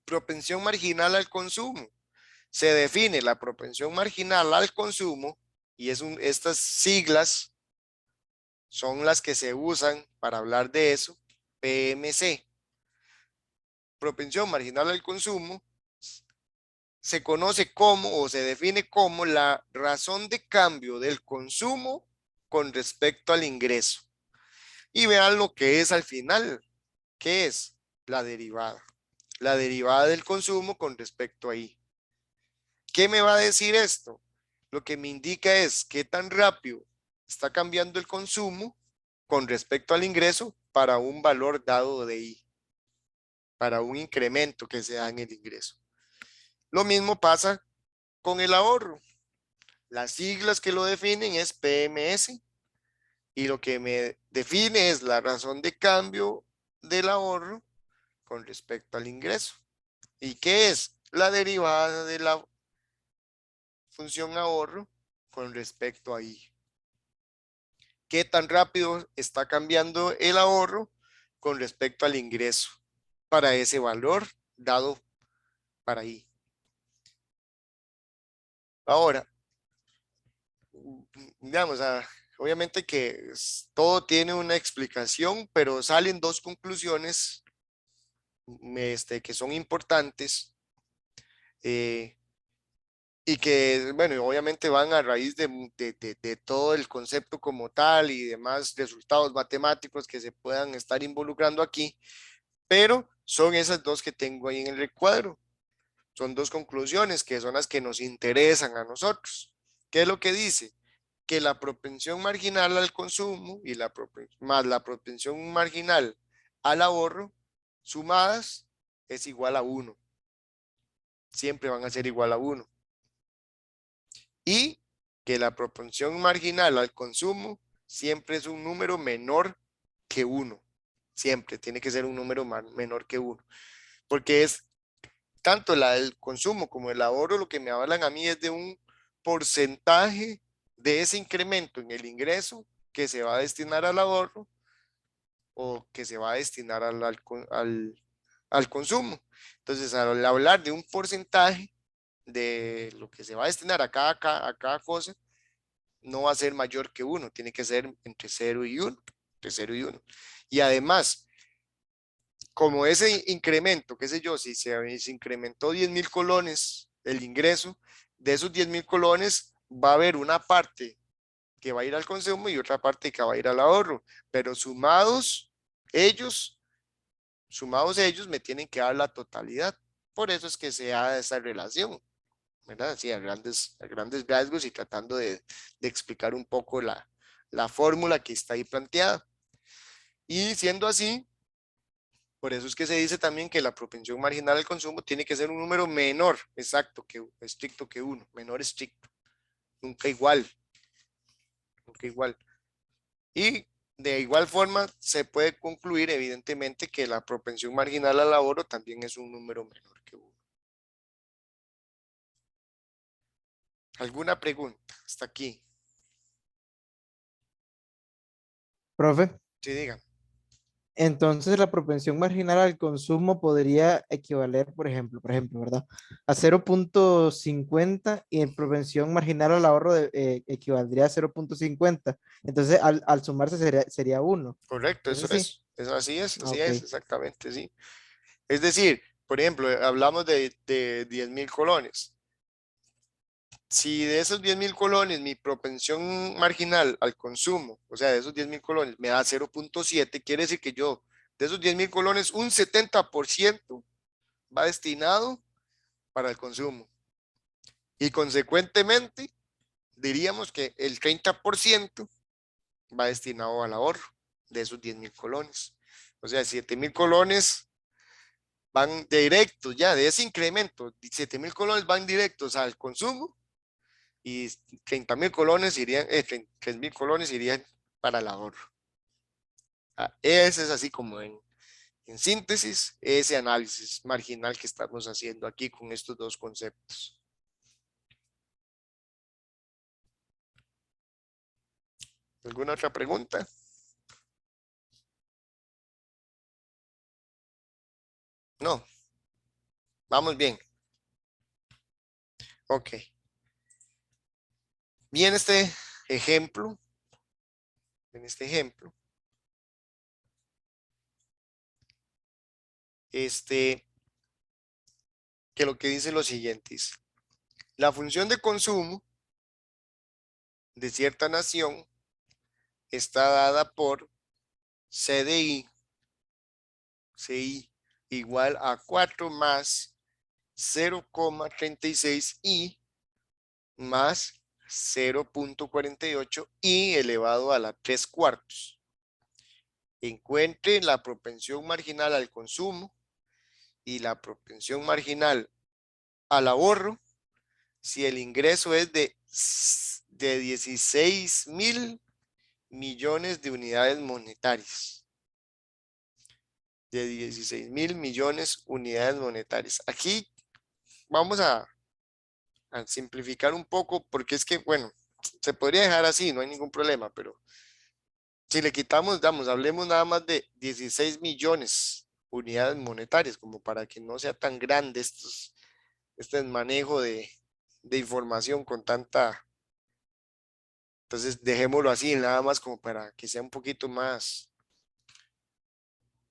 propensión marginal al consumo. Se define la propensión marginal al consumo y estas siglas son las que se usan para hablar de eso. PMC. Propensión marginal al consumo se conoce como o se define como la razón de cambio del consumo con respecto al ingreso. Y vean lo que es al final. ¿Qué es? La derivada. La derivada del consumo con respecto a I. ¿Qué me va a decir esto? Lo que me indica es qué tan rápido está cambiando el consumo con respecto al ingreso para un valor dado de I, para un incremento que se da en el ingreso. Lo mismo pasa con el ahorro. Las siglas que lo definen es PMS y lo que me define es la razón de cambio del ahorro con respecto al ingreso. ¿Y qué es? La derivada de la función ahorro con respecto a I. ¿Qué tan rápido está cambiando el ahorro con respecto al ingreso para ese valor dado para I? Ahora, digamos, obviamente que todo tiene una explicación, pero salen dos conclusiones que son importantes eh, y que, bueno, obviamente van a raíz de todo el concepto como tal y demás resultados matemáticos que se puedan estar involucrando aquí, pero son esas dos que tengo ahí en el recuadro. Son dos conclusiones que son las que nos interesan a nosotros. ¿Qué es lo que dice? Que la propensión marginal al consumo y más la propensión marginal al ahorro sumadas es igual a 1. Siempre van a ser igual a 1. Y que la propensión marginal al consumo siempre es un número menor que 1. Siempre tiene que ser un número menor que 1. Porque es tanto el consumo como el ahorro, lo que me hablan a mí es de un porcentaje de ese incremento en el ingreso que se va a destinar al ahorro o que se va a destinar al consumo. Entonces, al hablar de un porcentaje de lo que se va a destinar a cada cosa, no va a ser mayor que 1, tiene que ser entre 0 y 1, entre 0 y 1. Y además, como ese incremento, qué sé yo, si se incrementó 10,000 colones el ingreso, de esos 10,000 colones va a haber una parte que va a ir al consumo y otra parte que va a ir al ahorro, pero ellos, sumados ellos me tienen que dar la totalidad. Por eso es que se da esa relación, ¿verdad? Sí, a grandes rasgos y tratando de explicar un poco la fórmula que está ahí planteada. Y siendo así, por eso es que se dice también que la propensión marginal al consumo tiene que ser un número menor, exacto, estricto que 1, menor estricto, nunca igual, nunca igual. Y de igual forma se puede concluir evidentemente que la propensión marginal al ahorro también es un número menor que 1. ¿Alguna pregunta hasta aquí? Profe, Sí, digan. entonces la propensión marginal al consumo podría equivaler, por ejemplo, ¿verdad? A 0,50 y en propensión marginal al ahorro equivaldría a 0,50. Entonces al sumarse sería 1. Correcto, ¿Es así? así Ok. es, exactamente, sí. Es decir, por ejemplo, hablamos de 10,000 colones. Si de esos 10,000 colones mi propensión marginal al consumo, o sea, de esos 10,000 colones me da 0,7, quiere decir que yo, de esos 10,000 colones, un 70% va destinado para el consumo. Y consecuentemente, diríamos que el 30% va destinado al ahorro de esos 10,000 colones. O sea, 7,000 colones van directos ya de ese incremento, 7,000 colones van directos al consumo y 30,000 colones irían, 3,000 colones irían para el ahorro. Ese es así como en síntesis, ese análisis marginal que estamos haciendo aquí con estos dos conceptos. ¿Alguna otra pregunta? No, vamos bien. Ok. Bien, ejemplo, en este ejemplo, que lo que dice lo siguiente es, la función de consumo de cierta nación está dada por CI igual a 4 más 0,36 más 0,48 y elevado a la 3 cuartos. Encuentre la propensión marginal al consumo y la propensión marginal al ahorro si el ingreso es de 16,000 millones de unidades monetarias. De 16,000 millones unidades monetarias. Aquí vamos a simplificar un poco porque es que, bueno, se podría dejar así, no hay ningún problema, pero si le quitamos, hablemos nada más de 16 millones unidades monetarias, como para que no sea tan grande este manejo de información con Entonces dejémoslo así, nada más como para que sea un poquito más,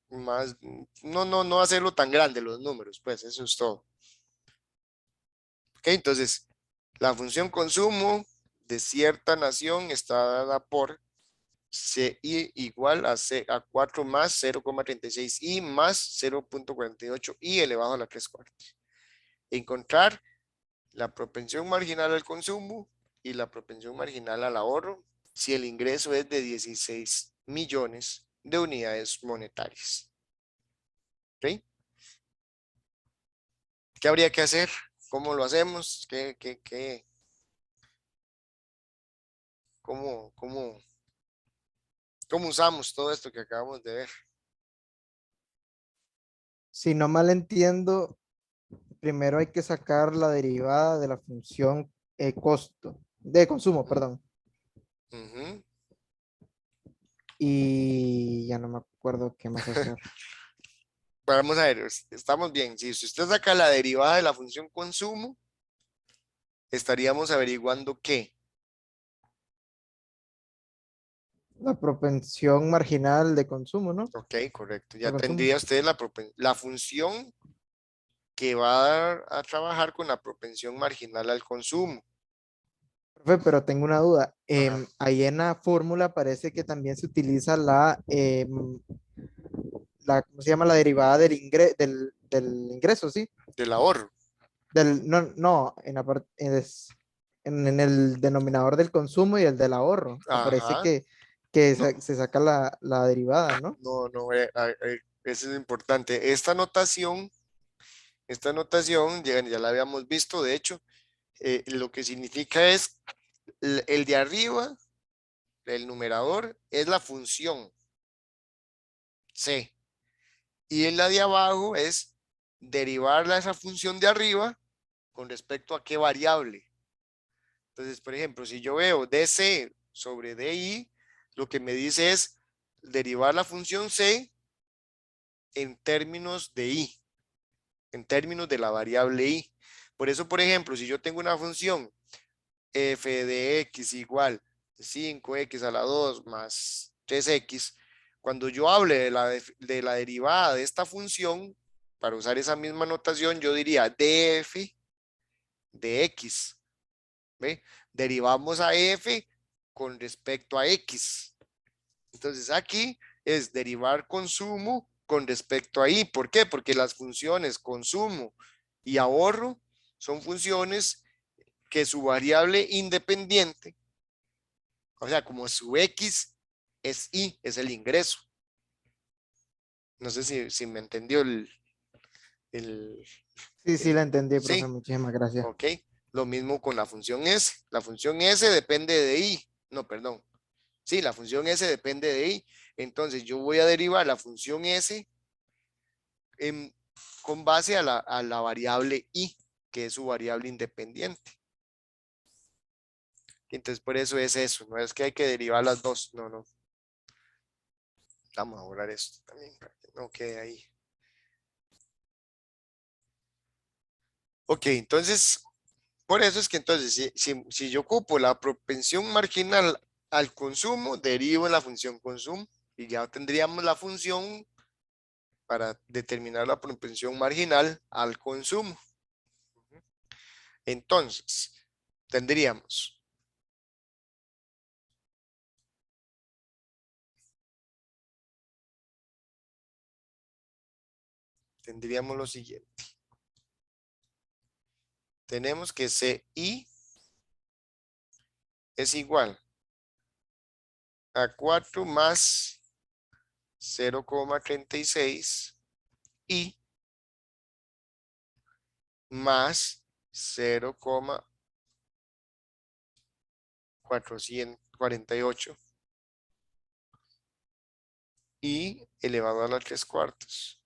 no hacerlo tan grande los números, pues eso es todo. Ok, entonces la función consumo de cierta nación está dada por CI igual a 4 más 0,36 y más 0,48 y elevado a la 3 cuartas. Encontrar la propensión marginal al consumo y la propensión marginal al ahorro si el ingreso es de 16 millones de unidades monetarias. ¿Ok? ¿Qué habría que hacer? ¿Cómo lo hacemos? ¿Cómo usamos todo esto que acabamos de ver? Si no mal entiendo, primero hay que sacar la derivada de la función costo, de consumo, perdón. Ujú. Y ya no me acuerdo qué más hacer. Vamos a ver, estamos bien. Si usted saca la derivada de la función consumo, estaríamos averiguando qué. La propensión marginal de consumo, ¿no? Ok, correcto. Ya De consumo. tendría usted la función que va a trabajar con la propensión marginal al consumo. Profe, pero tengo una duda. Ajá, Ahí en la fórmula parece que también se utiliza ¿cómo se llama? La derivada del ingreso, ¿sí? del ahorro. No, en el denominador del consumo y el del ahorro. Aparece Ajá. que No, se saca la derivada, ¿no? no, eso es importante. Esta notación ya la habíamos visto, de hecho, lo que significa es el de arriba, el numerador, es la función C. Y en la de abajo es derivarla esa función de arriba con respecto a qué variable. Entonces, por ejemplo, si yo veo DC sobre DI, lo que me dice es derivar la función C en términos de I, en términos de la variable I. Por eso, por ejemplo, si yo tengo una función f de x igual 5x a la 2 más 3x, cuando yo hable de la derivada de esta función, para usar esa misma notación, yo diría df de x. ¿Ve? Derivamos a f con respecto a x. Entonces aquí es derivar consumo con respecto a y. ¿Por qué? Porque las funciones consumo y ahorro son funciones que su variable independiente, o sea, como su x es y, es el ingreso. No sé si me entendió el, Sí, sí, la entendí, profe. sí, Muchísimas gracias. ok. Lo mismo con la función s. La función s depende de y. No, perdón. Sí, la función s depende de y. Entonces yo voy a derivar la función s en, con base a la variable y, que es su variable independiente. Entonces por eso es eso. No es que hay que derivar las dos. No, no. Vamos a borrar esto también para que no quede ahí. Ok, entonces, por eso es que entonces, si yo ocupo la propensión marginal al consumo, derivo en la función consumo y ya tendríamos la función para determinar la propensión marginal al consumo. Entonces, tendríamos tendríamos lo siguiente. Tenemos que CI es igual a 4 más 0,36 y más 0,448 y elevado a la 3 cuartos.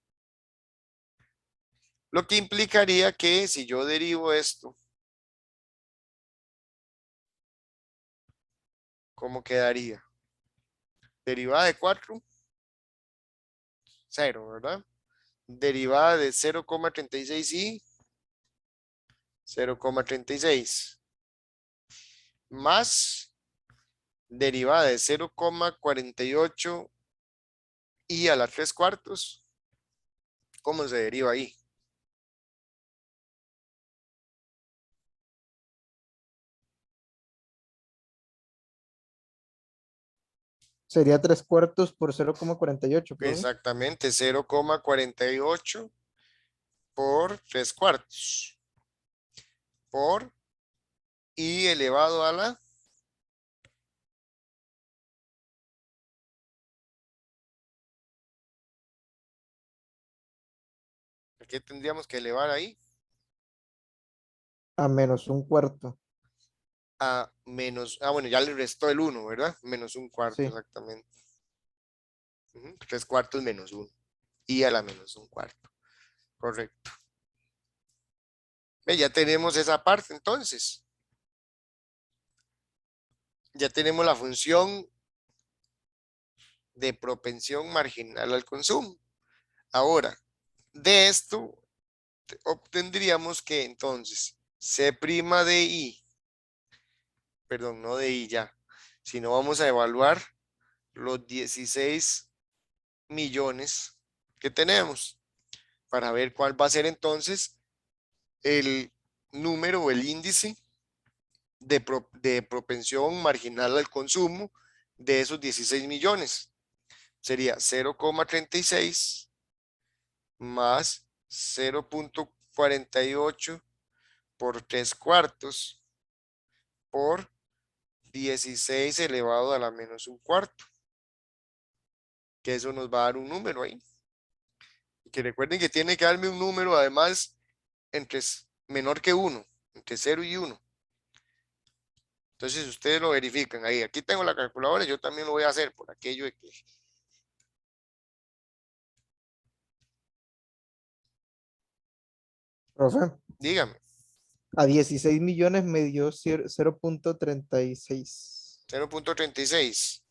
Lo que implicaría que si yo derivo esto, ¿cómo quedaría? Derivada de 4, 0, ¿verdad? Derivada de 0,36 y 0,36 más derivada de 0,48 y a la 3 cuartos. ¿Cómo se deriva ahí? Sería 3 cuartos por 0,48, profe. Exactamente, 0,48 por 3 cuartos. Por I elevado a la... ¿Qué tendríamos que elevar ahí? A menos un cuarto. A menos... Ah, bueno, ya le restó el 1, ¿verdad? Menos un cuarto, Sí. exactamente. 3 cuartos menos 1. I a la menos un cuarto. Correcto. Ve, ya tenemos esa parte entonces. Ya tenemos la función de propensión marginal al consumo. Ahora, de esto obtendríamos que entonces C' de I, perdón, no de I ya, sino vamos a evaluar los 16 millones que tenemos para ver cuál va a ser entonces el número o el índice de propensión marginal al consumo de esos 16 millones. Sería 0,36 más 0,48 por 3 cuartos por 16 elevado a la menos un cuarto, que eso nos va a dar un número ahí. Y que recuerden que tiene que darme un número además entre menor que 1, entre 0 y 1. Entonces ustedes lo verifican ahí. Aquí tengo la calculadora, yo también lo voy a hacer por aquello de que... Profe, Dígame, a 16 millones me dio 0,36. 0,36.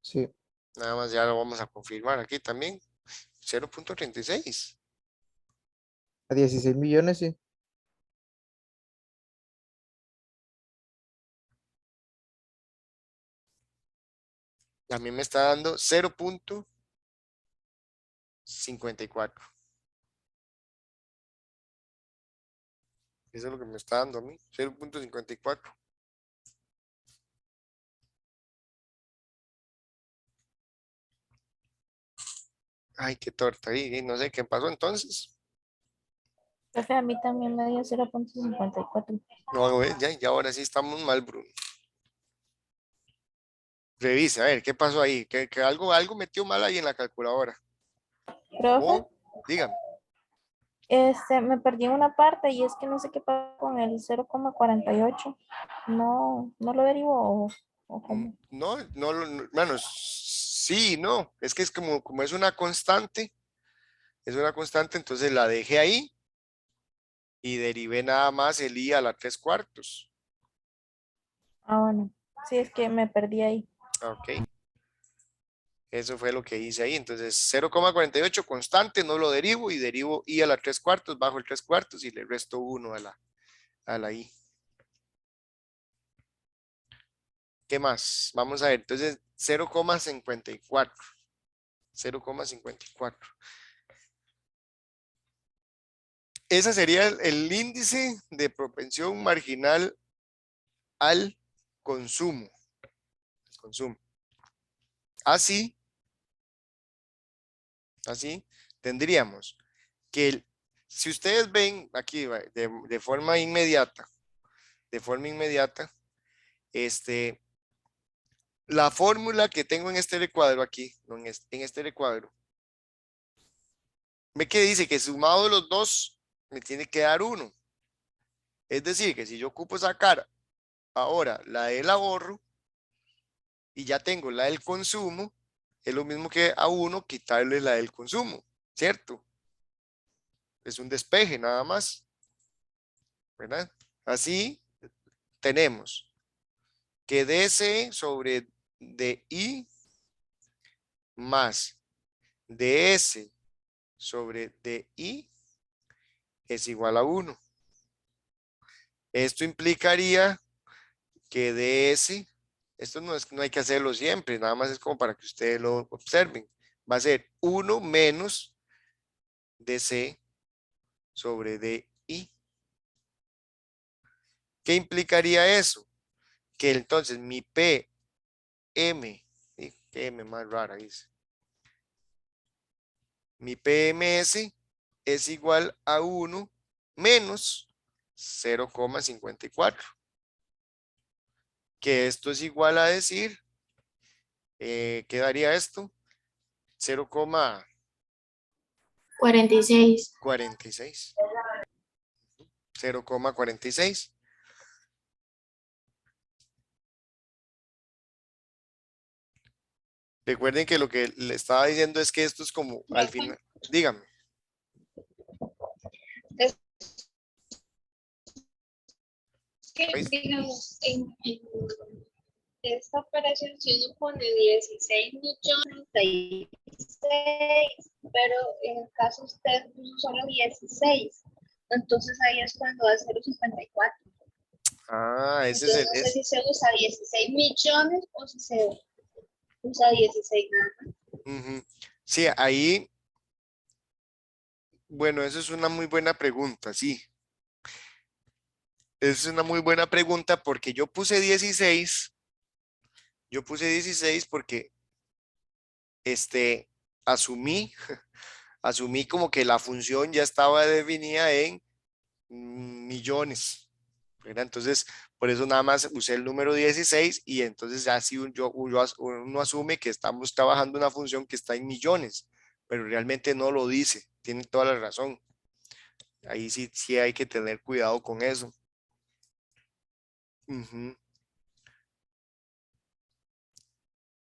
Sí, Nada más ya lo vamos a confirmar aquí también. 0,36. a 16 millones, sí. A mí me está dando 0,54. Eso es lo que me está dando a mí. 0,54. Ay, qué torta ahí. No sé qué pasó entonces. Profe, a mí también me dio 0,54. No, ya ahora sí estamos mal, Bruno. Revisa, a ver, ¿qué pasó ahí? Que algo metió mal ahí en la calculadora. Profe, O, dígame. me perdí en una parte y es que no sé qué pasó con el 0,48. No, no lo derivo o cómo. No, bueno, sí, no. Es que es como es una constante, entonces la dejé ahí y derivé nada más el I a la 3 cuartos. Ah, bueno. Sí, es que me perdí ahí. Ok. Eso fue lo que hice ahí. Entonces, 0,48 constante, no lo derivo y derivo I a la 3 cuartos, bajo el 3 cuartos y le resto 1 a la I. ¿Qué más? Vamos a ver. Entonces, 0,54. 0,54. Ese sería el índice de propensión marginal al consumo. Consumo. Así, así tendríamos que si ustedes ven aquí de forma inmediata, este, la fórmula que tengo en este recuadro aquí, no, en este recuadro, ve que dice que sumado los dos me tiene que dar 1. Es decir, que si yo ocupo sacar ahora la del ahorro y ya tengo la del consumo, es lo mismo que a 1 quitarle la del consumo, ¿cierto? Es un despeje nada más, ¿verdad? Así tenemos que DC sobre DI más DS sobre DI es igual a 1. Esto implicaría que DS Esto no hay que hacerlo siempre, nada más es como para que ustedes lo observen. Va a ser 1 menos DC sobre DI. ¿Qué implicaría eso? Que entonces mi PM, ¿sí? PM más rara dice. Mi PMS es igual a 1 menos 0,54. Que esto es igual a decir, ¿qué daría esto? 46. 0,46. 0,46. Recuerden que lo que le estaba diciendo es que esto es como al final, dígame. Es que, Pues, digamos, en esta operación, si uno pone 16 millones, 36, pero en el caso usted puso solo 16, entonces ahí es cuando da 0,54. ese es Entonces no sé si se usa 16 millones o si se usa 16 nada más. Sí, ahí, bueno, eso es una muy buena pregunta, sí. Es una muy buena pregunta porque yo puse 16 porque asumí, asumí como que la función ya estaba definida en millones, ¿verdad? Entonces, por eso nada más usé el número 16 y entonces así uno asume que estamos trabajando una función que está en millones, pero realmente no lo dice, tiene toda la razón. Ahí sí hay que tener cuidado con eso. Ujú.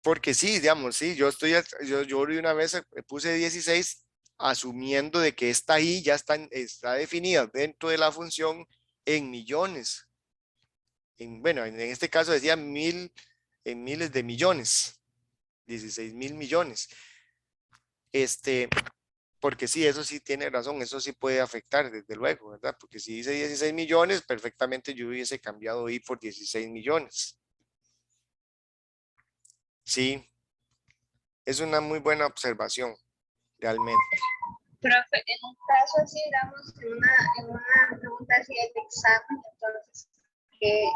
Porque sí, digamos, sí, yo de una vez puse 16 asumiendo de que esta I ya está definida dentro de la función en millones. Bueno, en este caso decía en miles de millones, 16.000 millones. Porque sí, eso sí tiene razón, eso sí puede afectar, desde luego, ¿verdad? Porque si dice 16 millones, perfectamente yo hubiese cambiado I por 16 millones. Sí, es una muy buena observación, realmente. Profe, en un caso así, digamos, en una pregunta así de examen, entonces, ¿qué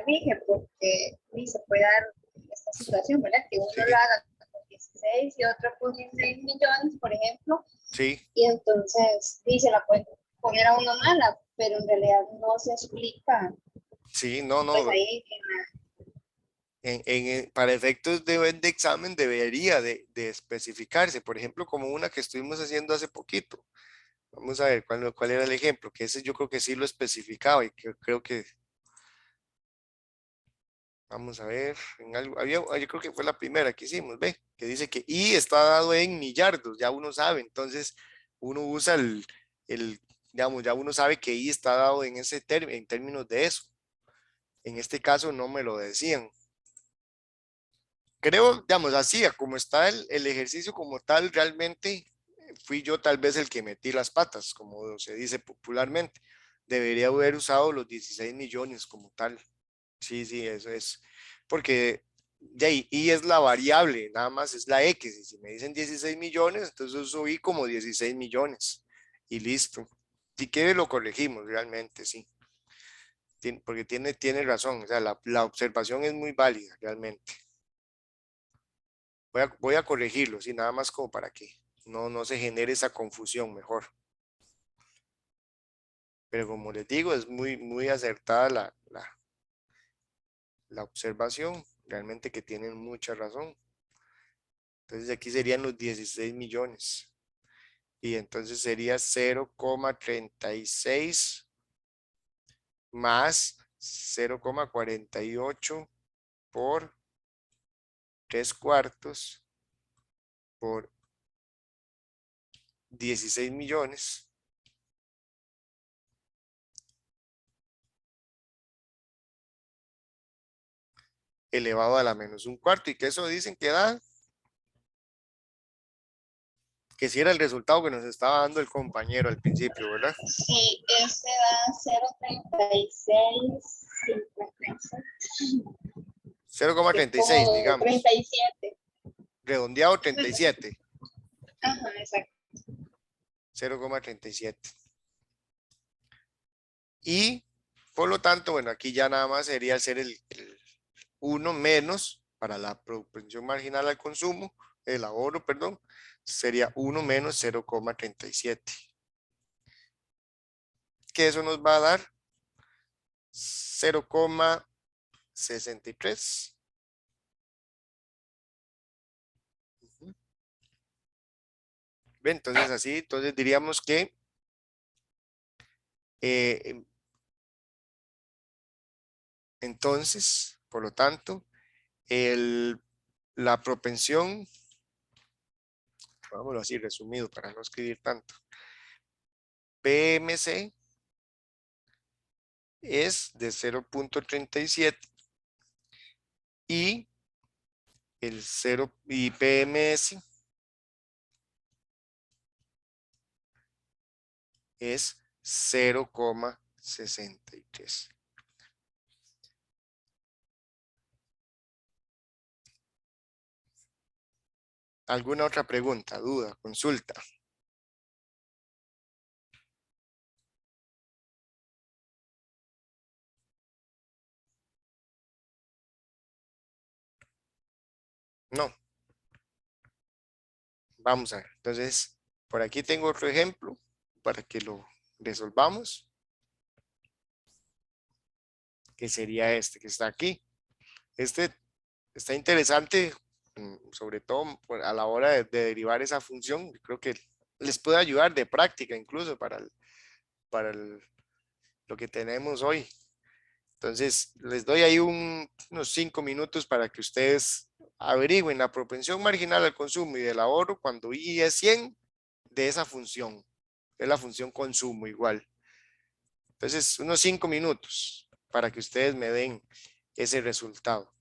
rige? Porque sí, se puede dar esta situación, ¿verdad? Que uno Sí, lo haga con 16 y otro con 16 millones, por ejemplo, sí, y entonces sí, se la puede poner a uno mala, pero en realidad no se explica, sí, no, pues no. ahí Para efectos de examen debería de especificarse, por ejemplo, como una que estuvimos haciendo hace poquito. Vamos a ver cuál era el ejemplo, que ese yo creo que sí lo especificaba y creo que, vamos a ver, yo creo que fue la primera que hicimos, ve, que dice que I está dado en millardos, ya uno sabe, entonces uno usa digamos, ya uno sabe que I está dado en en términos de eso. En este caso no me lo decían. Creo, digamos, así, a como está el ejercicio como tal, realmente fui yo tal vez el que metí las patas, como se dice popularmente. Debería haber usado los 16 millones como tal. Sí, sí, eso es. Porque de ahí, y es la variable, nada más es la X. Y si me dicen 16 millones, entonces subí como 16 millones. Y listo. Si quiere lo corregimos, realmente, sí. Porque tiene razón, o sea, la observación es muy válida, realmente. Voy a corregirlo, sí, nada más como para que no se genere esa confusión mejor. Pero como les digo, es muy acertada la observación, realmente que tienen mucha razón. Entonces aquí serían los 16 millones. Y entonces sería 0,36 más 0,48 por 3 cuartos por 16 millones elevado a la menos un cuarto. Y que eso dicen que da, que si era el resultado que nos estaba dando el compañero al principio, ¿verdad? sí, este da 0,36, 56. 0,36, como digamos. 37. Redondeado 37. Ajá, exacto. 0,37. Y por lo tanto, bueno, aquí ya nada más sería hacer el 1 menos para la propensión marginal al consumo, el ahorro, perdón, sería 1 menos 0,37. Que eso nos va a dar 0,63. ¿Ven? Entonces así, entonces diríamos que eh, entonces, por lo tanto, la propensión, vámonos así resumido para no escribir tanto, PMC es de 0,37 y el 0 y PMS es 0,63. ¿Alguna otra pregunta, duda, consulta? No. Vamos a ver. Entonces, por aquí tengo otro ejemplo para que lo resolvamos, que sería este que está aquí. Este está interesante, sobre todo a la hora de derivar esa función. Creo que les puede ayudar de práctica incluso para lo que tenemos hoy. Entonces, les doy ahí unos 5 minutos para que ustedes averigüen la propensión marginal al consumo y del ahorro cuando I es 100 de esa función. Es la función consumo igual. Entonces, unos 5 minutos para que ustedes me den ese resultado.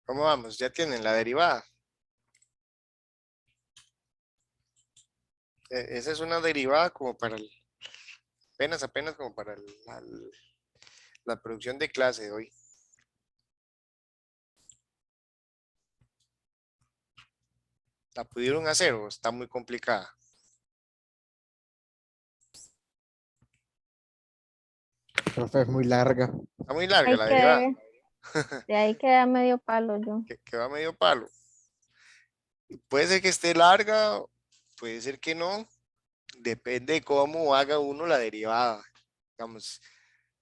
¿Cómo vamos? Ya tienen la derivada. Esa es una derivada como para el, apenas como para la producción de clase de hoy. ¿La pudieron hacer o está muy complicada? Profe, es muy larga. Está muy larga Ahí la derivada, quedé, de ahí queda medio palo yo. que va medio palo. Puede ser que esté larga, puede ser que no. Depende de cómo haga uno la derivada. Digamos,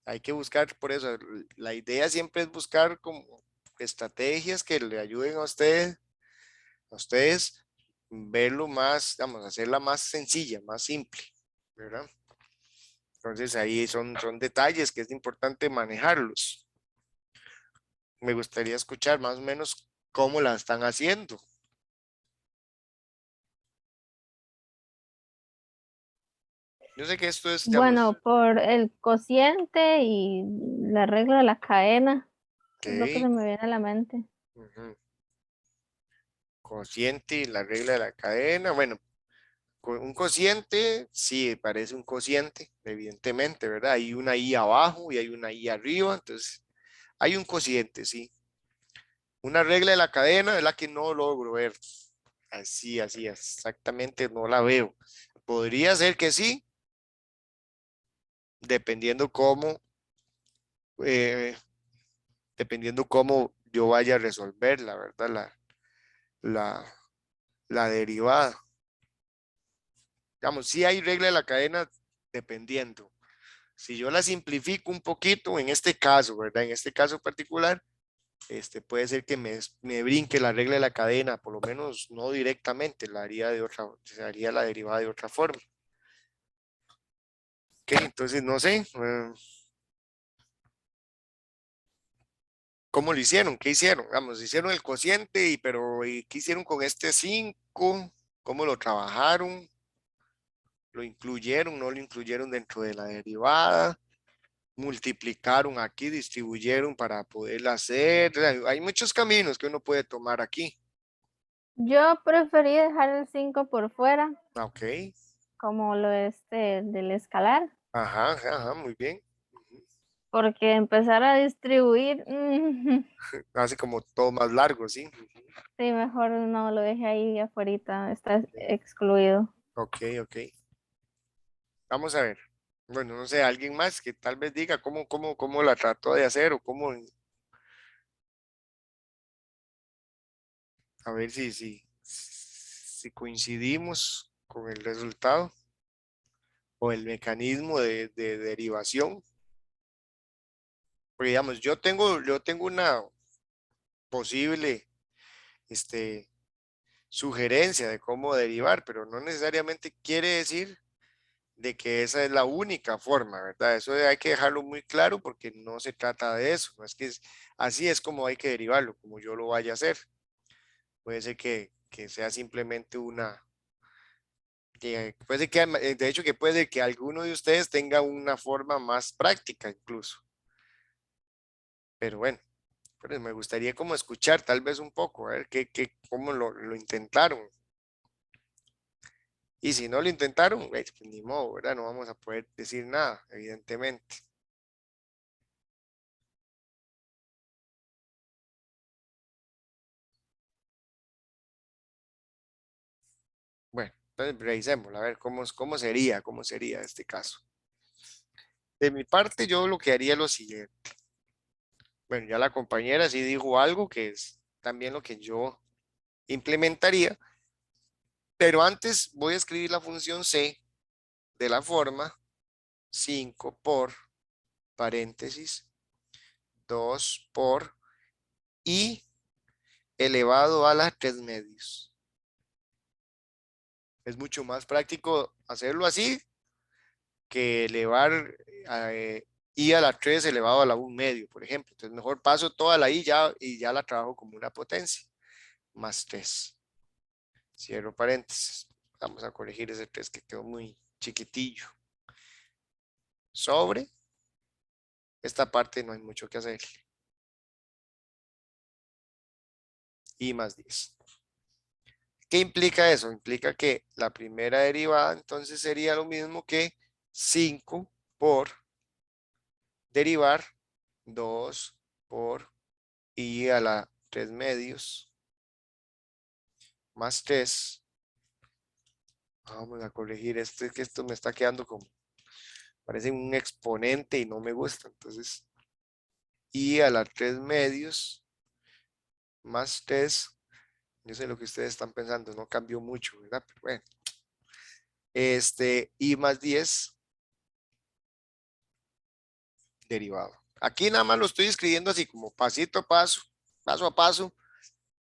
hay que buscar, por eso, la idea siempre es buscar como estrategias que le ayuden a ustedes verlo más, digamos, hacerla más sencilla, más simple, ¿verdad? Entonces ahí son detalles que es importante manejarlos. Me gustaría escuchar más o menos cómo la están haciendo. Yo sé que esto es, digamos, Bueno, por el cociente y la regla de la cadena, es lo que se ok, me viene a la mente. ujú, cociente y la regla de la cadena. Bueno, un cociente, sí, parece un cociente, evidentemente, ¿verdad? Hay una I abajo y hay una I arriba, entonces hay un cociente, sí. Una regla de la cadena es la que no logro ver. Así, exactamente no la veo. Podría ser que sí, dependiendo cómo, eh, dependiendo cómo yo vaya a resolver, la verdad, la, la derivada. Digamos, sí hay regla de la cadena dependiendo. Si yo la simplifico un poquito, en este caso, ¿verdad? En este caso particular, puede ser que me brinque la regla de la cadena, por lo menos no directamente, la haría de otra, se haría la derivada de otra forma. Ok, entonces no sé, ¿cómo lo hicieron? ¿Qué hicieron? Vamos, hicieron el cociente, pero ¿y qué hicieron con este 5? ¿Cómo lo trabajaron? ¿Lo incluyeron? ¿No lo incluyeron dentro de la derivada? Multiplicaron aquí, distribuyeron para poderla hacer. Hay muchos caminos que uno puede tomar aquí. Yo preferí dejar el 5 por fuera, Ok, como lo del escalar, ajá, muy bien. Ujú. porque empezar a distribuir, Hace como todo más largo, ¿sí? Ujú. sí, mejor no lo deje ahí afuera, está excluido. Ok. Vamos a ver. Bueno, no sé, alguien más que tal vez diga cómo la trató de hacer o cómo, a ver si coincidimos con el resultado o el mecanismo de derivación. Porque digamos, yo tengo una posible este, sugerencia de cómo derivar, pero no necesariamente quiere decir de que esa es la única forma, ¿verdad? Eso hay que dejarlo muy claro porque no se trata de eso, no es que así es como hay que derivarlo, como yo lo vaya a hacer. Puede ser que sea simplemente puede ser que, de hecho que puede ser que alguno de ustedes tenga una forma más práctica incluso, pero bueno. Pero me gustaría como escuchar tal vez un poco, a ver cómo lo intentaron. Y si no lo intentaron, pues ni modo, ¿verdad? No vamos a poder decir nada, evidentemente. Bueno, entonces revisémoslo, a ver cómo sería este caso. De mi parte, yo lo que haría es lo siguiente. Bueno, ya la compañera sí dijo algo que es también lo que yo implementaría, pero antes voy a escribir la función C de la forma 5 por paréntesis 2 por i elevado a las 3 medios. Es mucho más práctico hacerlo así que elevar i a la 3 elevado a la 1 medio, por ejemplo. Entonces mejor paso toda la i ya y ya la trabajo como una potencia, más 3. Cierro paréntesis. Vamos a corregir ese 3 que quedó muy chiquitillo. Sobre esta parte no hay mucho que hacer. I más 10. ¿Qué implica eso? Implica que la primera derivada entonces sería lo mismo que 5 por derivar 2 por I a la 3 medios más 3. Vamos a corregir esto, es que esto me está quedando como, parece un exponente y no me gusta. Entonces, I a la 3 medios más 3. Yo sé lo que ustedes están pensando, no cambió mucho, ¿verdad? Pero bueno. I más 10 derivado. Aquí nada más lo estoy escribiendo así como pasito a paso a paso,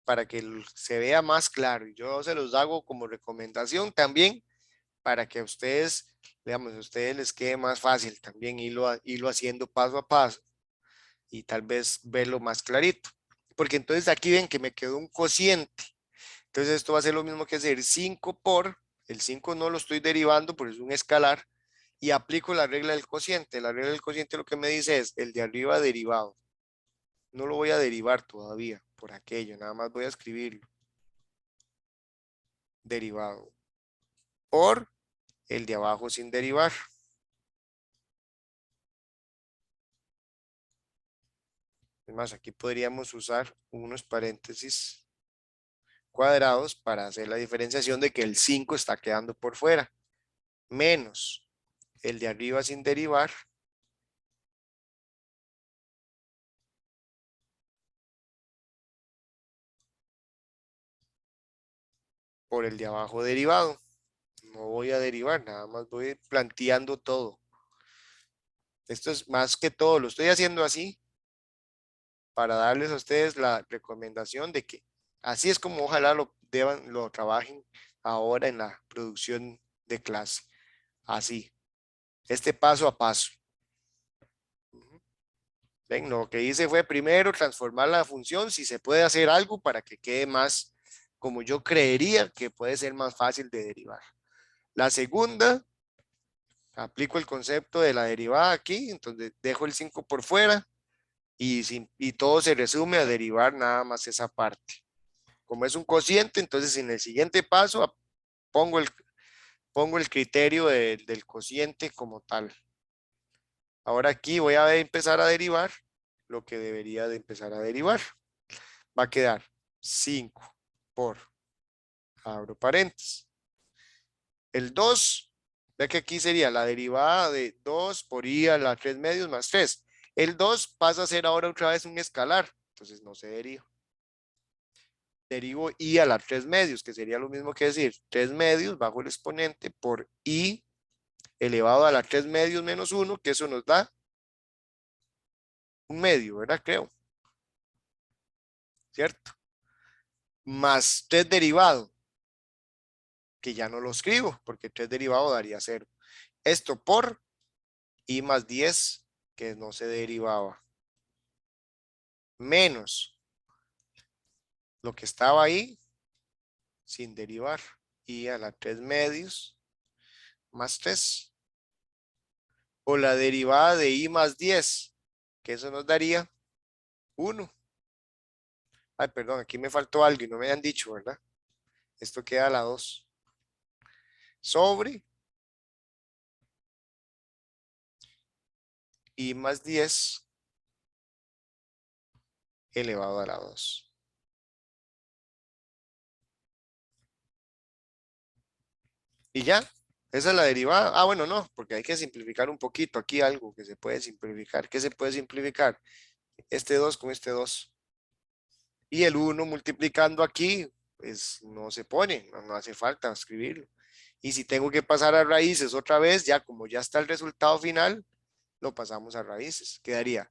para que se vea más claro. Y yo se los hago como recomendación también para que a ustedes, digamos, a ustedes les quede más fácil también irlo haciendo paso a paso y tal vez verlo más clarito. Porque entonces aquí ven que me quedó un cociente. Entonces esto va a ser lo mismo que hacer 5 por, el 5 no lo estoy derivando, porque es un escalar, y aplico la regla del cociente. La regla del cociente lo que me dice es el de arriba derivado. No lo voy a derivar todavía por aquello, nada más voy a escribirlo. Derivado por el de abajo sin derivar. Es más, aquí podríamos usar unos paréntesis cuadrados para hacer la diferenciación de que el 5 está quedando por fuera. Menos el de arriba sin derivar por el de abajo derivado. No voy a derivar, nada más voy planteando todo. Esto es más que todo, lo estoy haciendo así para darles a ustedes la recomendación de que así es como ojalá lo trabajen ahora en la producción de clase. Así, este paso a paso. Ven, lo que hice fue primero transformar la función, si se puede hacer algo para que quede más, como yo creería que puede ser más fácil de derivar. La segunda, aplico el concepto de la derivada aquí, entonces dejo el 5 por fuera y todo se resume a derivar nada más esa parte. Como es un cociente, entonces en el siguiente paso pongo el criterio del cociente como tal. Ahora aquí voy a empezar a derivar lo que debería de empezar a derivar. Va a quedar 5 por, abro paréntesis. El 2, ve que aquí sería la derivada de 2 por I a la 3 medios más 3. El 2 pasa a ser ahora otra vez un escalar, entonces no se deriva. Derivo I a la 3 medios, que sería lo mismo que decir 3 medios bajo el exponente por I elevado a la 3 medios menos 1, que eso nos da un medio, ¿verdad? Creo. ¿Cierto? Más 3 derivado, que ya no lo escribo, porque 3 derivado daría 0. Esto por I más 10, que no se derivaba. Menos lo que estaba ahí, sin derivar. I a la 3 medios, más 3. O la derivada de I más 10, que eso nos daría 1. Ay, perdón, aquí me faltó algo y no me han dicho, ¿verdad? Esto queda a la 2. Sobre I más 10 elevado a la 2. Y ya, esa es la derivada. Ah, bueno, no, porque hay que simplificar un poquito. Aquí algo que se puede simplificar. ¿Qué se puede simplificar? Este 2 con este 2. Y el 1 multiplicando aquí, pues no se pone, no hace falta escribirlo. Y si tengo que pasar a raíces otra vez, ya como ya está el resultado final, lo pasamos a raíces. Quedaría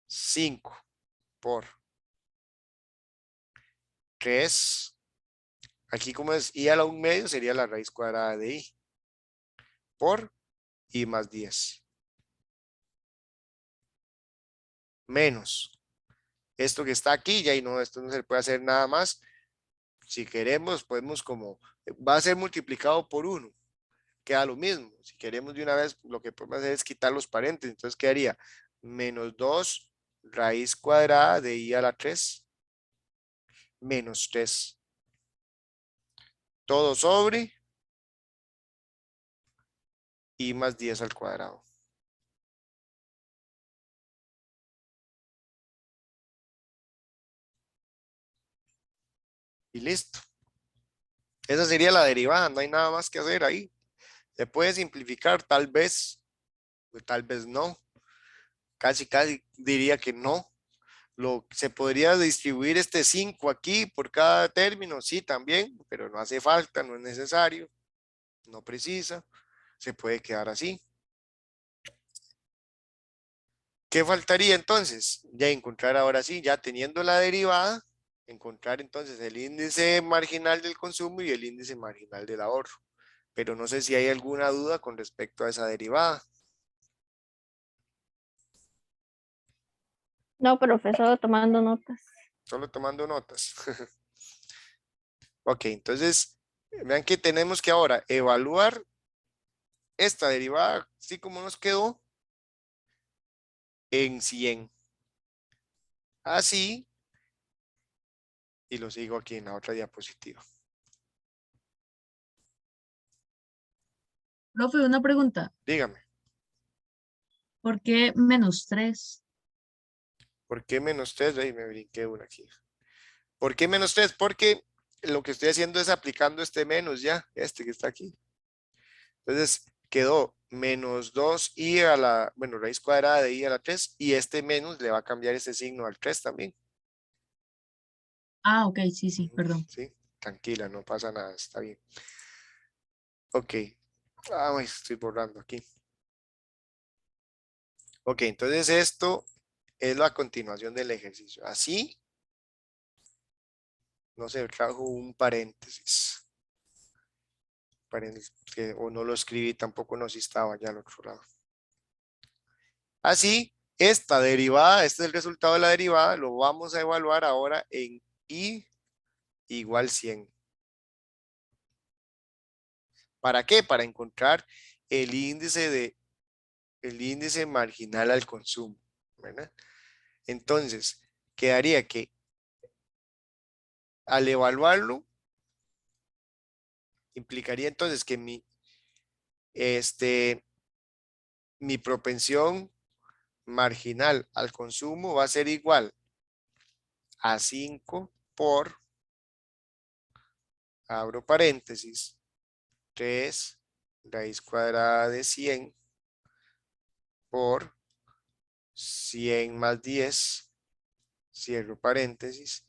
5 por 3. Aquí como es I a la 1 medio, sería la raíz cuadrada de I. Por I más 10. Menos esto que está aquí, ya y no, esto no se puede hacer nada más. Si queremos, podemos como, va a ser multiplicado por 1. Queda lo mismo. Si queremos de una vez, lo que podemos hacer es quitar los paréntesis. Entonces quedaría menos 2 raíz cuadrada de I a la 3. menos 3. Todo sobre I más 10 al cuadrado. Y listo. Esa sería la derivada, no hay nada más que hacer ahí. Se puede simplificar, tal vez, o tal vez no. Casi diría que no. Se podría distribuir este 5 aquí por cada término, sí, también, pero no hace falta, no es necesario, no precisa, se puede quedar así. ¿Qué faltaría entonces? Ya encontrar ahora sí, ya teniendo la derivada, encontrar entonces el índice marginal del consumo y el índice marginal del ahorro. Pero no sé si hay alguna duda con respecto a esa derivada. No, profesor, tomando notas. Solo tomando notas. Ok, entonces, vean que tenemos que ahora evaluar esta derivada, así como nos quedó, en 100. Así, y lo sigo aquí en la otra diapositiva. Profe, una pregunta. Dígame, ¿Por qué -3? ¿por qué menos 3? Ahí me brinqué una aquí. ¿Por qué menos 3? Porque lo que estoy haciendo es aplicando este menos ya, este que está aquí. Entonces, quedó menos 2i a la, bueno, raíz cuadrada de i a la 3, y este menos le va a cambiar este signo al 3 también. Ah, ok, sí, sí, Ujú, perdón. sí, tranquila, no pasa nada, está bien. Ok, estoy borrando aquí. Ok, entonces esto es la continuación del ejercicio. Así, no se trajo un paréntesis. O no lo escribí, tampoco no si estaba ya al otro lado. Así, esta derivada, este es el resultado de la derivada, lo vamos a evaluar ahora en I igual 100. ¿Para qué? Para encontrar el índice marginal al consumo, ¿verdad? Entonces, quedaría que al evaluarlo, implicaría entonces que mi propensión marginal al consumo va a ser igual a 5 por, abro paréntesis, 3 raíz cuadrada de 100 por 100 más 10, cierro paréntesis,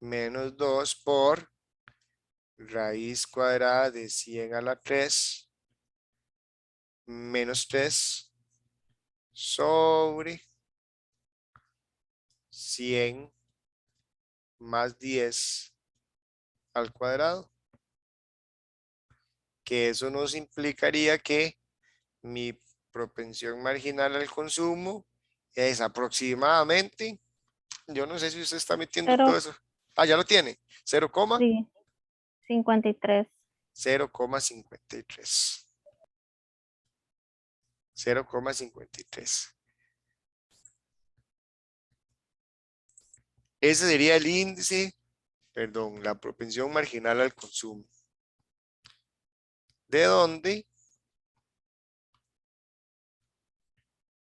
menos 2 por raíz cuadrada de 100 a la 3 menos 3 sobre 100 más 10 al cuadrado, que eso nos implicaría que mi propensión marginal al consumo es aproximadamente, yo no sé si usted está metiendo todo Cero, eso. Ah, ya lo tiene. 0, sí, 53. 0,53. 0,53. Ese sería el índice, perdón, la propensión marginal al consumo. De donde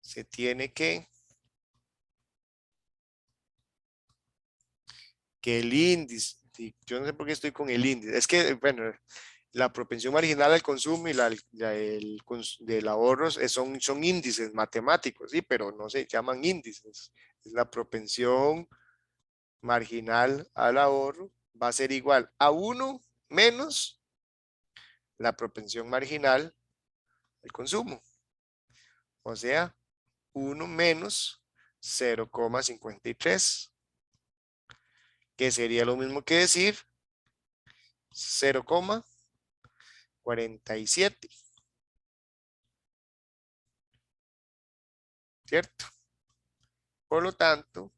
se tiene que el índice, sí, yo no sé por qué estoy con el índice, es que, bueno, la propensión marginal al consumo y del ahorro son índices matemáticos, sí, pero no se llaman índices. Es la propensión marginal al ahorro va a ser igual a 1 menos la propensión marginal al consumo. O sea, 1 menos 0,53, que sería lo mismo que decir 0,47, ¿cierto? Por lo tanto,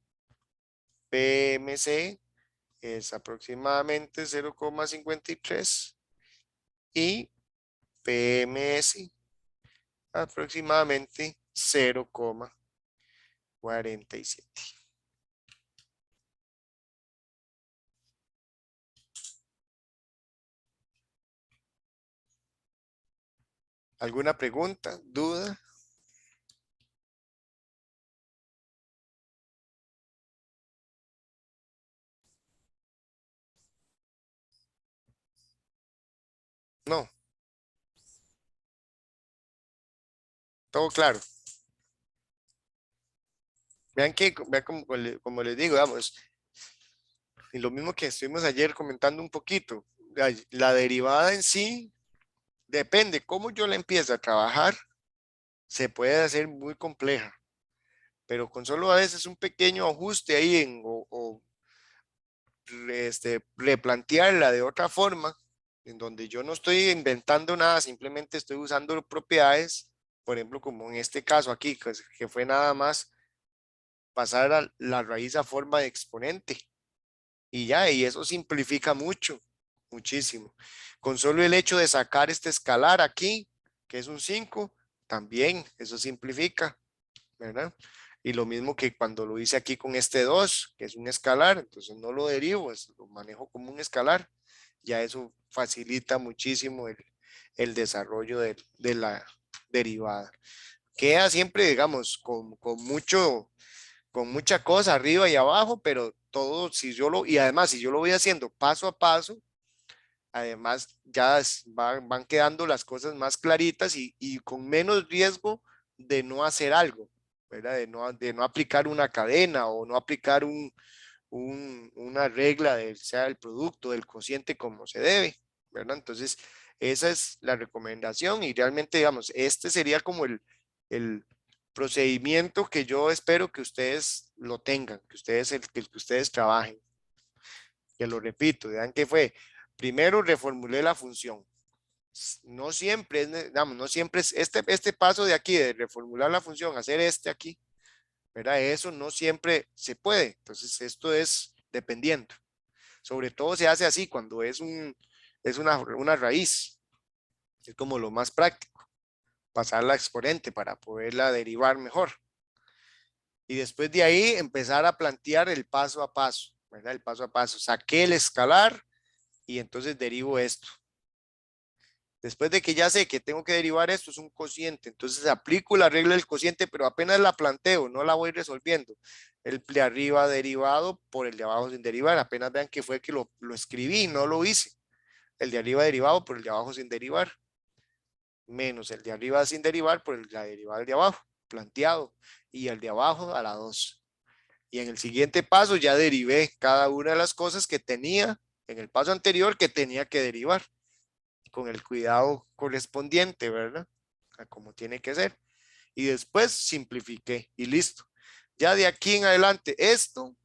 PMC es aproximadamente 0,53 y PMS aproximadamente 0,47. ¿Alguna pregunta, duda? No, todo claro. Vean como les digo, vamos, y lo mismo que estuvimos ayer comentando un poquito, la derivada en sí depende cómo yo la empiezo a trabajar, se puede hacer muy compleja, pero con solo a veces un pequeño ajuste ahí replantearla de otra forma, en donde yo no estoy inventando nada, simplemente estoy usando propiedades, por ejemplo, como en este caso aquí, que fue nada más pasar a la raíz a forma de exponente y ya, y eso simplifica mucho, muchísimo. Con solo el hecho de sacar este escalar aquí, que es un 5 también eso simplifica, ¿verdad? Y lo mismo que cuando lo hice aquí con este 2 que es un escalar, entonces no lo derivo, lo manejo como un escalar. Ya eso facilita muchísimo el desarrollo de la derivada. Queda siempre, digamos, con mucha cosa arriba y abajo, pero todo, y además, si yo lo voy haciendo paso a paso, además ya van quedando las cosas más claritas y con menos riesgo de no hacer algo, ¿verdad? De no aplicar una cadena o no aplicar una regla sea el producto, del cociente como se debe, ¿verdad? Entonces, esa es la recomendación y realmente, digamos, este sería como el procedimiento que yo espero que ustedes lo tengan, que ustedes trabajen. Que lo repito, vean que fue, primero reformulé la función. No siempre digamos, no siempre es este paso de aquí, de reformular la función, hacer este aquí, ¿verdad? Eso no siempre se puede. Entonces, esto es dependiendo. Sobre todo se hace así cuando es una raíz. Es como lo más práctico, pasarla a exponente para poderla derivar mejor. Y después de ahí empezar a plantear el paso a paso, ¿verdad? El paso a paso. Saqué el escalar y entonces derivo esto. Después de que ya sé que tengo que derivar esto, es un cociente. Entonces aplico la regla del cociente, pero apenas la planteo, no la voy resolviendo. El de arriba derivado por el de abajo sin derivar. Apenas vean que fue que lo escribí, no lo hice. El de arriba derivado por el de abajo sin derivar. Menos el de arriba sin derivar por la derivada del de abajo, planteado. Y el de abajo a la 2. Y en el siguiente paso ya derivé cada una de las cosas que tenía en el paso anterior que tenía que derivar con el cuidado correspondiente, ¿verdad? A como tiene que ser. Y después simplifiqué y listo. Ya de aquí en adelante, esto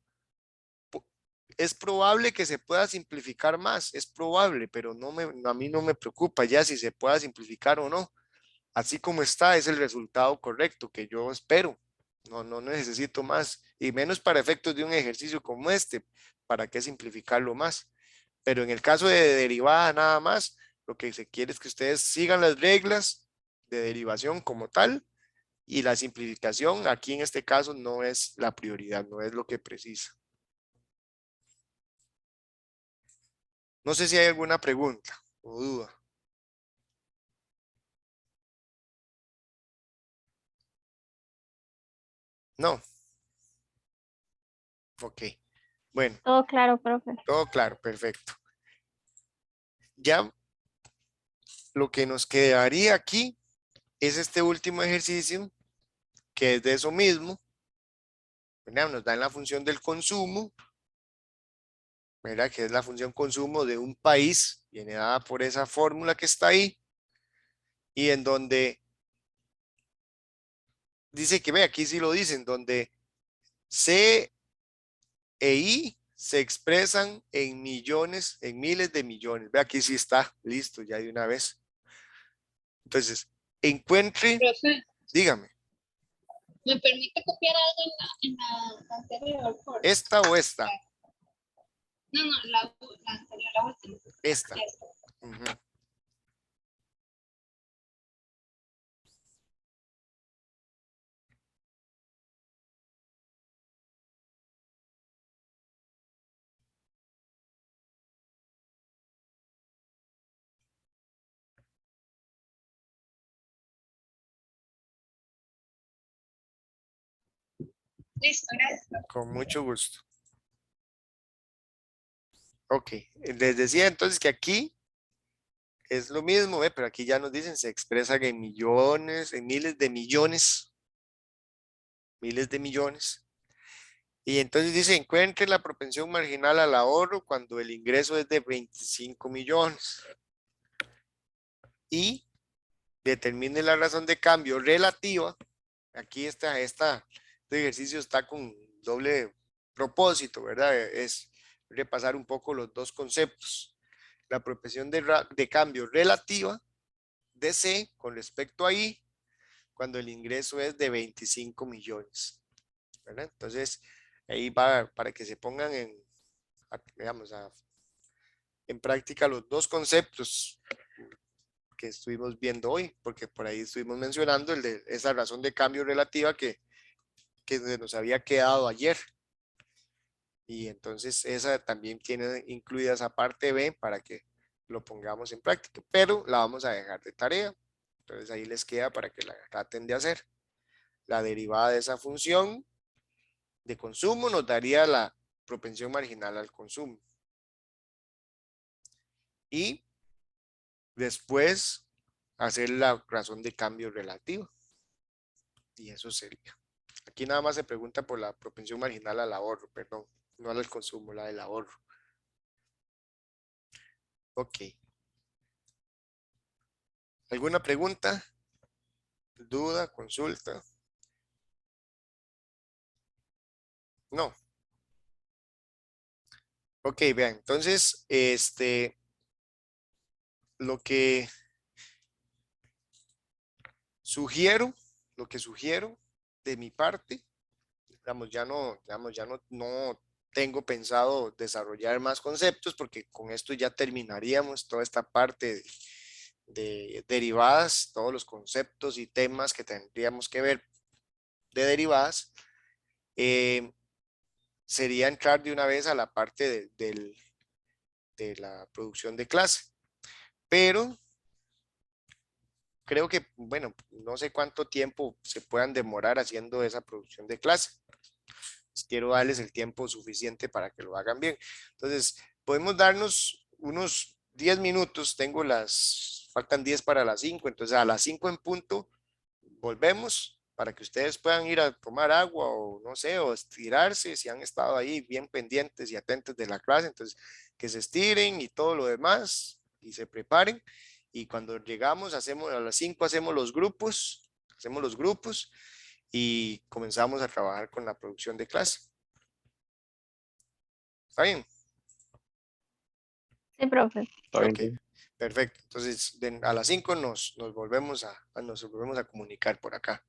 es probable que se pueda simplificar más, es probable, pero a mí no me preocupa ya si se pueda simplificar o no. Así como está, es el resultado correcto que yo espero. No necesito más, y menos para efectos de un ejercicio como este. ¿Para qué simplificarlo más? Pero en el caso de derivada nada más, lo que se quiere es que ustedes sigan las reglas de derivación como tal y la simplificación aquí en este caso no es la prioridad, no es lo que precisa. No sé si hay alguna pregunta o duda. No, ok. Bueno, Todo claro, profe. todo claro, perfecto. Ya lo que nos quedaría aquí es este último ejercicio que es de eso mismo. ¿Verdad? Nos dan la función del consumo, ¿verdad? Que es la función consumo de un país, viene dada por esa fórmula que está ahí, y en donde dice que, ve, aquí sí lo dicen, donde C e I se expresan en millones, en miles de millones. Ve, aquí sí está, listo, ya de una vez. Entonces, encuentre, Profe, dígame, ¿me permite copiar algo en la anterior? esta o esta, No, no, la anterior, la última. esta. Esta. Ujú. Listo, gracias. Con mucho gusto. Ok, les decía entonces que aquí es lo mismo, pero aquí ya nos dicen, se expresan en millones, en miles de millones. Y entonces dice, encuentre la propensión marginal al ahorro cuando el ingreso es de 25 millones. Y determine la razón de cambio relativa. Aquí este ejercicio está con doble propósito, ¿verdad? Es repasar un poco los dos conceptos. La propensión de cambio relativa de C con respecto a I cuando el ingreso es de 25 millones, ¿verdad? Entonces, ahí va para que se pongan digamos, en práctica los dos conceptos que estuvimos viendo hoy, porque por ahí estuvimos mencionando el de esa razón de cambio relativa que nos había quedado ayer. Y entonces esa también tiene incluida esa parte B para que lo pongamos en práctica, pero la vamos a dejar de tarea. Entonces ahí les queda para que la traten de hacer. La derivada de esa función de consumo nos daría la propensión marginal al consumo. Y después hacer la razón de cambio relativa. Y eso sería. Aquí nada más se pregunta por la propensión marginal al ahorro, perdón, no al consumo, la del ahorro. Ok. ¿Alguna pregunta? ¿Duda? ¿Consulta? No. Ok, vean, entonces, lo que sugiero, de mi parte, digamos, no tengo pensado desarrollar más conceptos porque con esto ya terminaríamos toda esta parte de derivadas, todos los conceptos y temas que tendríamos que ver de derivadas. Sería entrar de una vez a la parte de la producción de clase. Pero creo que, bueno, no sé cuánto tiempo se puedan demorar haciendo esa producción de clase. Quiero darles el tiempo suficiente para que lo hagan bien. Entonces, podemos darnos unos 10 minutos. Faltan 10 para las 5. Entonces, a las 5 en punto, volvemos para que ustedes puedan ir a tomar agua o no sé, o estirarse si han estado ahí bien pendientes y atentos de la clase. Entonces, que se estiren y todo lo demás y se preparen. Y cuando llegamos, a las 5 hacemos los grupos y comenzamos a trabajar con la producción de clase. ¿Está bien? Sí, profe. Ok, perfecto. Entonces, a las 5 nos volvemos a comunicar por acá.